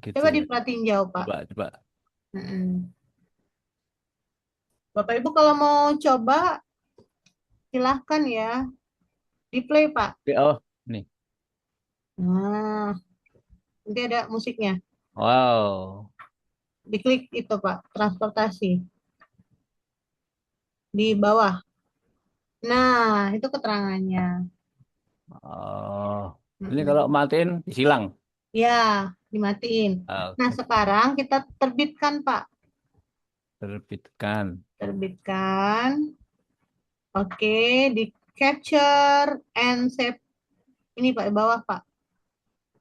Gitu Coba ya. dipratinjau, Pak. Coba. Bapak Ibu kalau mau coba silahkan ya. Di play, Pak. Oh, nih. Nah, nanti ada musiknya. Wow. Diklik itu, Pak, transportasi. Di bawah. Nah, itu keterangannya. Oh, ini kalau matiin disilang. Ya, dimatiin. Nah, sekarang kita terbitkan, Pak. Terbitkan. Oke, di capture and save. Ini, Pak, di bawah, Pak.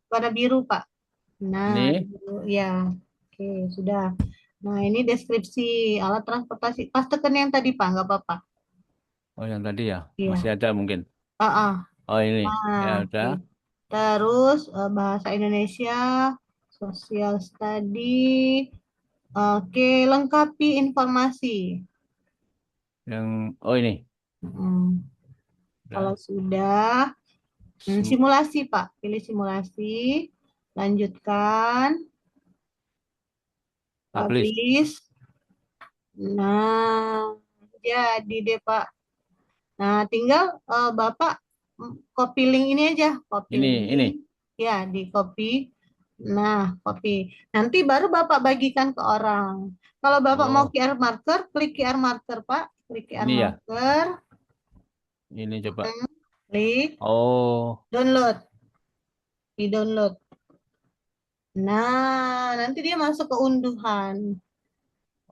Warna biru, Pak. Nah, Ini? ya. Oke, sudah. Nah, ini deskripsi alat transportasi. Pas tekan yang tadi, Pak, nggak apa-apa. Oh, yang tadi ya? Iya. Masih ada mungkin? Oh, ini. Nah, Ya udah. Terus bahasa Indonesia, sosial study. Oke, lengkapi informasi. Ini. Kalau sudah, simulasi, Pak. Pilih simulasi. Lanjutkan. Publish. Nah, jadi deh Pak. Nah, tinggal Bapak copy link ini aja, copy Ini, link. Ya, di copy. Nah, copy. Nanti baru Bapak bagikan ke orang. Kalau Bapak mau oh, QR marker, klik QR marker, Pak. Klik QR ini ya, marker, ini coba. klik Oh, download, di download. Nah, nanti dia masuk ke unduhan.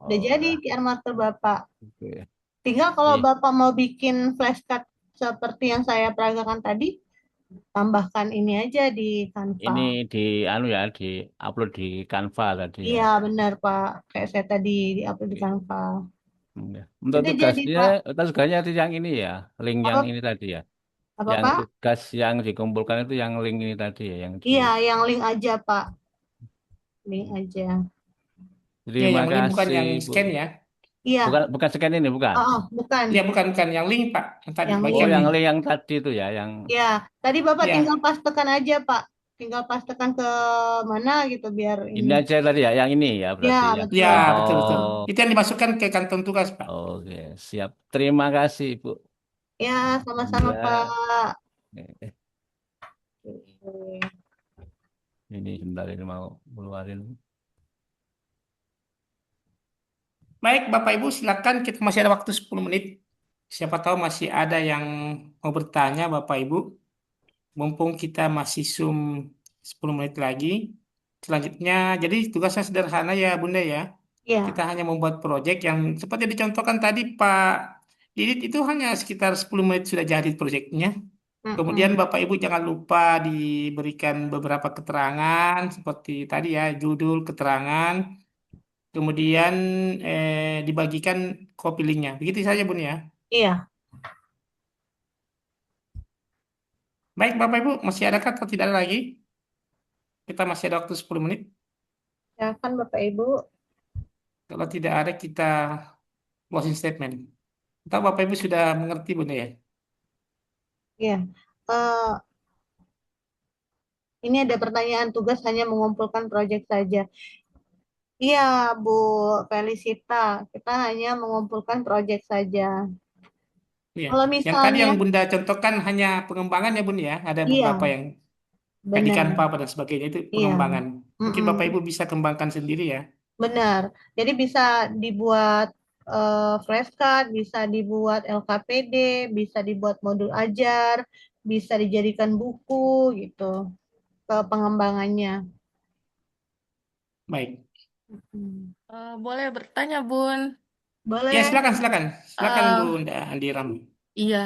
Udah oh jadi lah, QR marker Bapak. oke. Tinggal kalau Ih, Bapak mau bikin flashcard seperti yang saya peragakan tadi, tambahkan ini aja di Canva. ini di anu ya, di upload di Canva tadi ya. Iya, benar Pak. Kayak saya tadi di-upload di Oke. Canva. Ya. Untuk Udah jadi tugasnya, Pak. tugasnya itu yang ini ya, link yang Apa ini tadi ya. apa Yang Pak? tugas yang dikumpulkan itu yang link ini tadi ya, yang di. Iya, yang link aja Pak. Link aja. Ya, Terima yang link bukan kasih, yang Bu. scan ya. Iya. Bukan bukan scan ini, bukan. Oh, bukan. Ya, bukan yang link, Pak. Yang tadi, Yang Oh, bagian link. yang link. link yang tadi itu ya, yang Ya, tadi Bapak tinggal Ya, pastekan aja Pak. Tinggal pastekan ke mana gitu biar ini ini. aja tadi ya, yang ini ya Ya, berarti ya. ya, betul. betul-betul. Oh, Itu yang dimasukkan ke kantong tugas, Pak. oke, siap. Terima kasih, Bu. Ya, sama-sama Ya, Pak. eh, Oke. ini sebentar ini mau keluarin. Baik, Bapak Ibu, silakan kita masih ada waktu 10 menit. Siapa tahu masih ada yang mau bertanya, Bapak Ibu. Mumpung kita masih Zoom 10 menit lagi. Selanjutnya, jadi tugasnya sederhana ya, Bunda ya. Kita Ya. hanya membuat proyek yang seperti dicontohkan tadi Pak Didit itu hanya sekitar 10 menit sudah jadi proyeknya. Kemudian Mm-mm. Bapak Ibu jangan lupa diberikan beberapa keterangan seperti tadi ya, judul, keterangan, kemudian dibagikan copy linknya. Begitu saja Bun ya. Iya. Baik Bapak Ibu, masih adakah atau tidak ada lagi? Kita masih ada waktu 10 menit. Silakan Bapak Ibu. Kalau tidak ada kita closing statement. Atau Bapak Ibu sudah mengerti Bun ya? Iya. Eh, ini ada pertanyaan tugas hanya mengumpulkan proyek saja. Iya, Bu Felicita. Kita hanya mengumpulkan proyek saja. Iya. Kalau Yang tadi misalnya, yang Bunda contohkan hanya pengembangan ya Bun ya. Ada beberapa iya, yang kayak di benar. Canva dan sebagainya itu Iya. pengembangan. Mungkin Bapak Mm-mm. Ibu bisa kembangkan sendiri ya. Benar. Jadi bisa dibuat flashcard, bisa dibuat LKPD, bisa dibuat modul ajar, bisa dijadikan buku gitu ke pengembangannya. Baik. Hmm. Boleh bertanya, Bun? Ya Boleh. silakan silakan. Silakan Eh, Bunda Andiram. iya,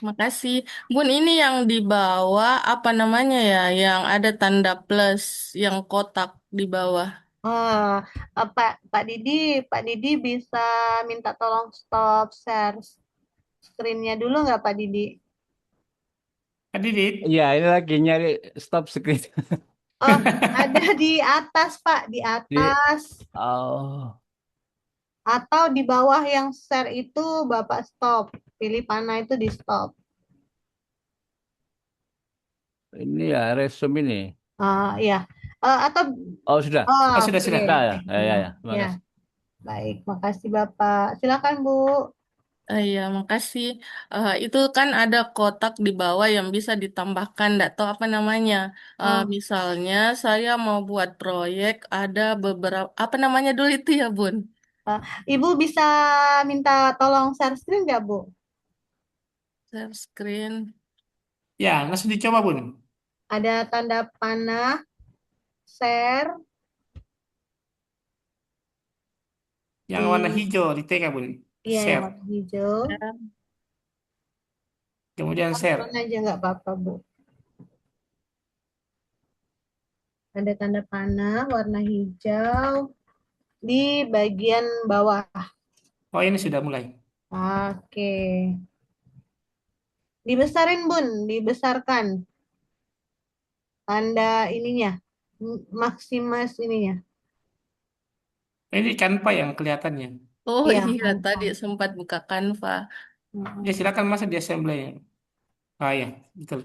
makasih. Bun, ini yang di bawah apa namanya ya? Yang ada tanda plus, yang kotak di bawah. Ah, Pak Didi, Pak Didi bisa minta tolong stop share screen-nya dulu nggak Pak Didi? Kak Didit. Iya, ini lagi nyari stop screen. Oh, ada di atas Pak, di Di, atas. oh, Atau di bawah yang share itu Bapak stop. Pilih panah itu di stop. ini ya resume ini. Ya. Atau Oh, sudah. oh, Oh sudah oke. sudah. Sudah ya. Ya, Ya, terima ya. kasih. Baik, makasih Bapak. Silakan Bu. Iya, makasih. Itu kan ada kotak di bawah yang bisa ditambahkan, nggak tahu apa namanya. Oh, Misalnya saya mau buat proyek, ada beberapa, apa namanya dulu itu ya, Bun? eh, Ibu bisa minta tolong share screen nggak Bu? Share screen. Ya langsung dicoba Bun. Ada tanda panah, share Yang warna di, hijau di TK Bun. iya yang Share. warna hijau. Kemudian Telepon share. aja nggak apa-apa Bu. Ada tanda panah warna hijau di bagian bawah. Oh ini sudah mulai. Oke. Dibesarin Bun, dibesarkan tanda ininya, maksimus ininya. Ini Canva yang kelihatannya. Oh Iya, iya, tadi mantap. sempat buka Canva. Ya Mm-mm. silakan masuk di assembly. Oh ya betul.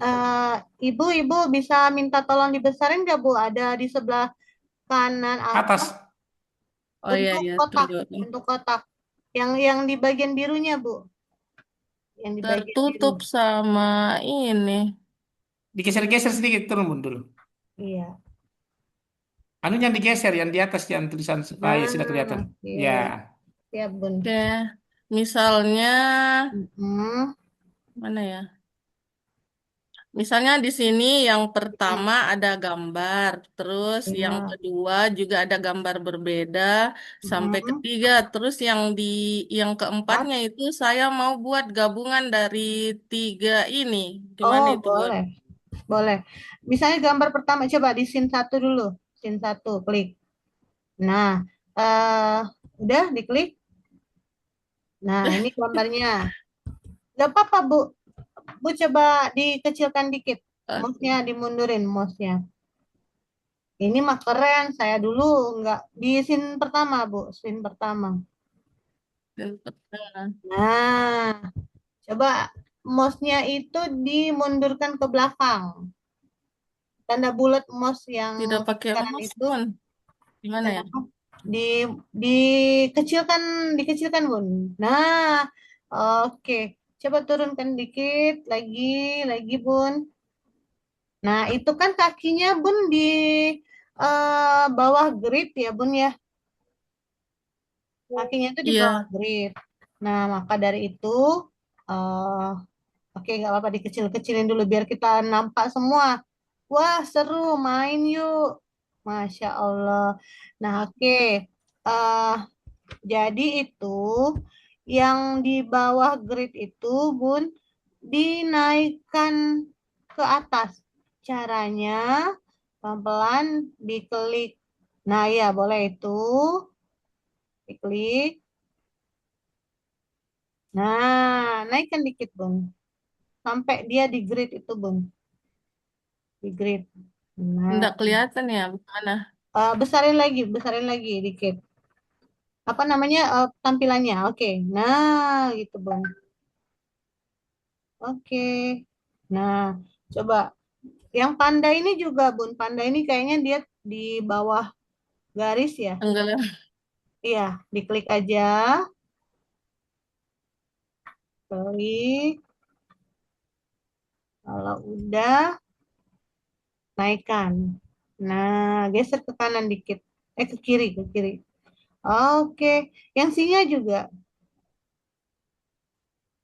Ibu bisa minta tolong dibesarin nggak Bu? Ada di sebelah kanan atas Atas. Oh iya, bentuk iya, kotak, tunggu. bentuk kotak. Yang di bagian birunya, Bu. Yang di bagian biru. Tertutup sama ini. Digeser-geser sedikit, turun Bun dulu. Iya. Anu yang digeser, yang di atas yang tulisan supaya sudah kelihatan. Nah, Ya, iya. Siap, Bun. Oke. Misalnya, Mm-mm. mana ya? Misalnya di sini yang pertama ada gambar, terus yang Iya. kedua juga ada gambar berbeda, sampai Mm-mm. ketiga, terus yang keempatnya itu saya mau buat gabungan dari tiga ini. Gimana Oh, itu, Bun? boleh. Boleh. Misalnya gambar pertama, coba di scene satu dulu. Scene satu, klik. Nah, eh udah diklik. Nah, ini gambarnya. Gak apa-apa, Bu. Bu coba dikecilkan dikit. Oke. Mouse-nya dimundurin, mouse-nya. Ini mah keren. Saya dulu nggak di scene pertama, Bu. Scene pertama. Dan pertama. Nah, coba mouse-nya itu dimundurkan ke belakang. Tanda bulat mouse yang Tidak pakai kanan mouse, itu, Bun. Gimana ya? kenapa? Di dikecilkan, dikecilkan, Bun. Nah, oke. Coba turunkan dikit lagi, Bun. Nah, itu kan kakinya, Bun, di bawah grid ya, Bun ya. Kakinya itu di bawah Iya, grid. Nah, maka dari itu, eh oke, nggak apa-apa dikecil-kecilin dulu biar kita nampak semua. Wah, seru, main yuk. Masya Allah. Nah, oke. eh Jadi itu yang di bawah grid itu, Bun, dinaikkan ke atas. Caranya pelan-pelan diklik. Nah, ya boleh itu diklik. Nah, naikkan dikit, Bun. Sampai dia di grid itu, Bun. Di grid. Nah, enggak kelihatan ya, mana? besarin lagi dikit. Apa namanya tampilannya? Oke. Nah, gitu, Bun. Oke. Nah, coba yang panda ini juga, Bun. Panda ini kayaknya dia di bawah garis ya. Enggak. Iya, diklik aja. Klik. Kalau udah, naikkan. Nah, geser ke kanan dikit. Ke kiri, ke kiri. Oke. Yang singa juga.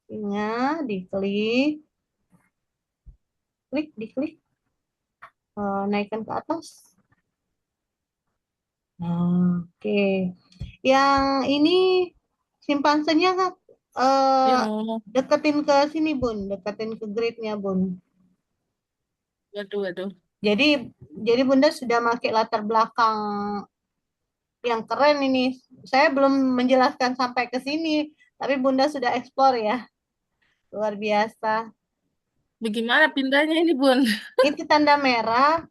Singa, diklik. Klik, diklik. Naikkan ke atas. Nah, oke. Yang ini simpansenya kan eh, Yang, deketin ke sini, Bun. Deketin ke gridnya, Bun. waduh, waduh. Jadi jadi Bunda sudah pakai latar belakang yang keren ini. Saya belum menjelaskan sampai ke sini, tapi Bunda sudah explore ya. Luar biasa. Bagaimana pindahnya ini, Bun? Itu tanda merah,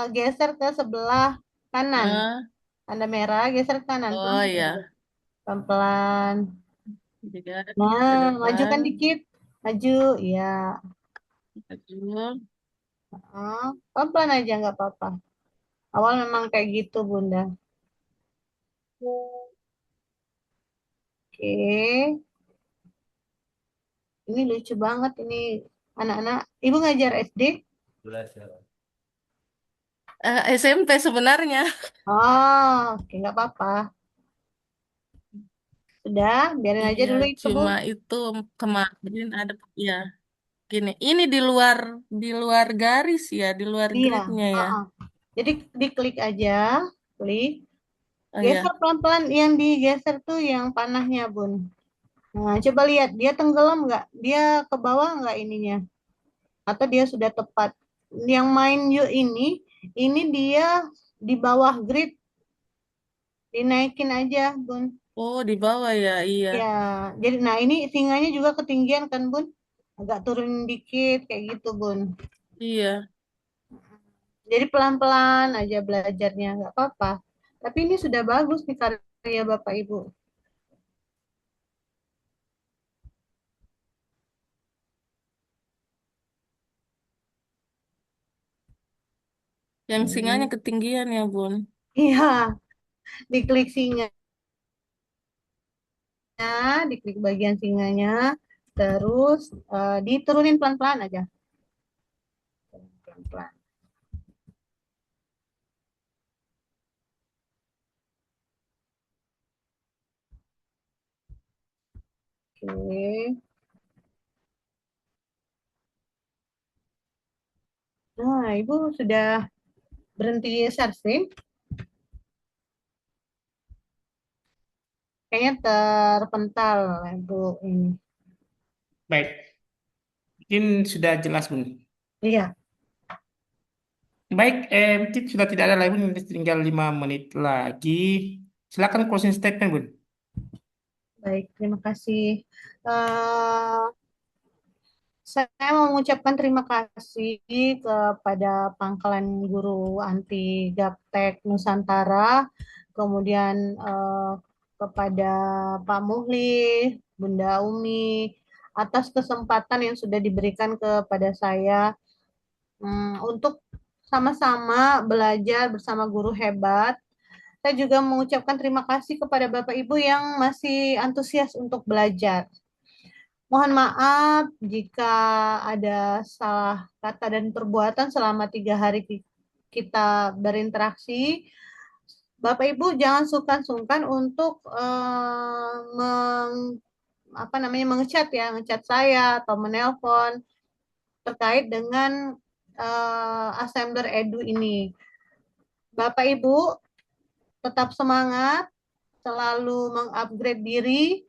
geser ke sebelah kanan. Ah, Tanda merah, geser ke kanan. oh Pelan-pelan. ya, Pelan-pelan. tiga ke Nah, depan, majukan dikit. Maju, ya. maju. Pelan-pelan aja, nggak apa-apa. Awal memang kayak gitu, Bunda. Oke. Ini lucu banget ini anak-anak. Ibu ngajar SD? SMP sebenarnya. Oh, oke nggak apa-apa. Sudah, biarin aja Iya, dulu itu, Bu. cuma itu kemarin ada ya gini. Ini di luar garis ya, di luar Iya. gridnya ya. uh-uh. Jadi diklik aja, klik. Oh Geser ya. pelan-pelan. Yang digeser tuh yang panahnya, Bun. Nah, coba lihat dia tenggelam nggak? Dia ke bawah nggak ininya? Atau dia sudah tepat? Yang main yuk ini dia di bawah grid, dinaikin aja, Bun. Oh, di bawah ya, iya. Ya, jadi nah ini singanya juga ketinggian kan, Bun? Agak turun dikit kayak gitu, Bun. Iya. Jadi pelan-pelan aja belajarnya, nggak apa-apa. Tapi ini sudah bagus nih karya Bapak Ibu. Yang singanya Hmm. ketinggian ya, Bun. Iya, diklik singa. diklik bagian singanya, terus diturunin pelan-pelan aja. Pelan-pelan. Oke. Nah, Ibu sudah berhenti share screen? Kayaknya terpental, Ibu ini. Baik, mungkin sudah jelas, Bun. Iya, Baik, mungkin sudah tidak ada lagi, Bun. Tinggal 5 menit lagi. Silakan closing statement, Bun. baik. Terima kasih. Eh, Saya mau mengucapkan terima kasih kepada Pangkalan Guru Anti Gaptek Nusantara, kemudian kepada Pak Muhli, Bunda Umi, atas kesempatan yang sudah diberikan kepada saya untuk sama-sama belajar bersama guru hebat. Saya juga mengucapkan terima kasih kepada Bapak Ibu yang masih antusias untuk belajar. Mohon maaf jika ada salah kata dan perbuatan selama 3 hari kita berinteraksi. Bapak Ibu jangan sungkan-sungkan untuk mengechat ya, ngechat saya atau menelpon terkait dengan Assembler Edu ini. Bapak Ibu tetap semangat, selalu mengupgrade diri,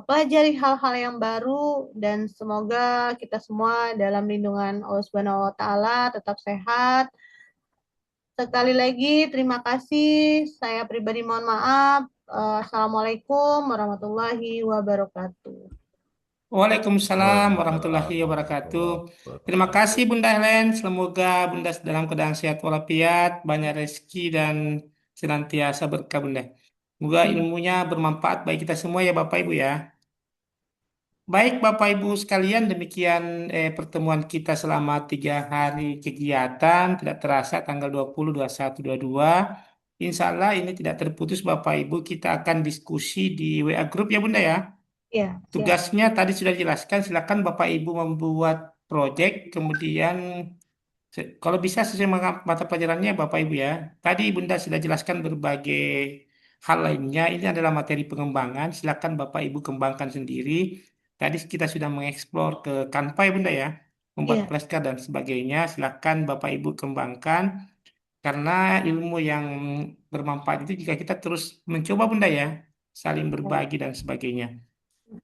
pelajari hal-hal yang baru, dan semoga kita semua dalam lindungan Allah Subhanahu wa Ta'ala tetap sehat. Sekali lagi terima kasih. Saya pribadi mohon maaf. Assalamualaikum warahmatullahi wabarakatuh. Waalaikumsalam warahmatullahi wabarakatuh. Terima kasih Bunda Helen. Semoga Bunda dalam keadaan sehat walafiat, banyak rezeki dan senantiasa berkah Bunda. Semoga ilmunya bermanfaat bagi kita semua ya Bapak Ibu ya. Baik Bapak Ibu sekalian, demikian pertemuan kita selama 3 hari kegiatan. Tidak terasa tanggal 20, 21, 22. Insya Allah ini tidak terputus Bapak Ibu. Kita akan diskusi di WA Group ya Bunda ya. Ya, siap. Tugasnya tadi sudah dijelaskan, silakan Bapak Ibu membuat proyek, kemudian kalau bisa sesuai mata pelajarannya Bapak Ibu ya. Tadi Bunda sudah jelaskan berbagai hal lainnya, ini adalah materi pengembangan, silakan Bapak Ibu kembangkan sendiri. Tadi kita sudah mengeksplor ke Canva ya Bunda ya, membuat Iya, flashcard dan sebagainya, silakan Bapak Ibu kembangkan. Karena ilmu yang bermanfaat itu jika kita terus mencoba Bunda ya, saling berbagi dan sebagainya.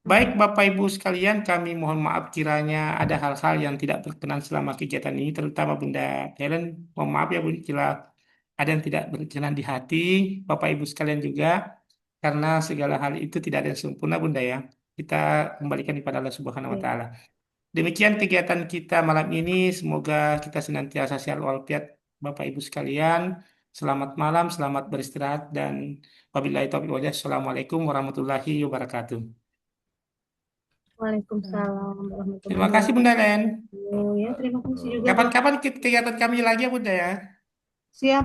Baik Bapak Ibu sekalian, kami mohon maaf kiranya ada hal-hal yang tidak berkenan selama kegiatan ini, terutama Bunda Helen. Mohon maaf ya Bunda, jika ada yang tidak berkenan di hati. Bapak Ibu sekalian juga, karena segala hal itu tidak ada yang sempurna Bunda ya. Kita kembalikan kepada Allah Subhanahu wa iya. Ta'ala. Demikian kegiatan kita malam ini. Semoga kita senantiasa sehat walafiat Bapak Ibu sekalian. Selamat malam, selamat beristirahat dan wabillahi taufiq wal hidayah. Assalamualaikum warahmatullahi wabarakatuh. Waalaikumsalam Terima warahmatullahi kasih Bunda Len. wabarakatuh. Ya, terima kasih juga Bapak. Kapan-kapan kegiatan kami lagi ya Bunda ya. Siap.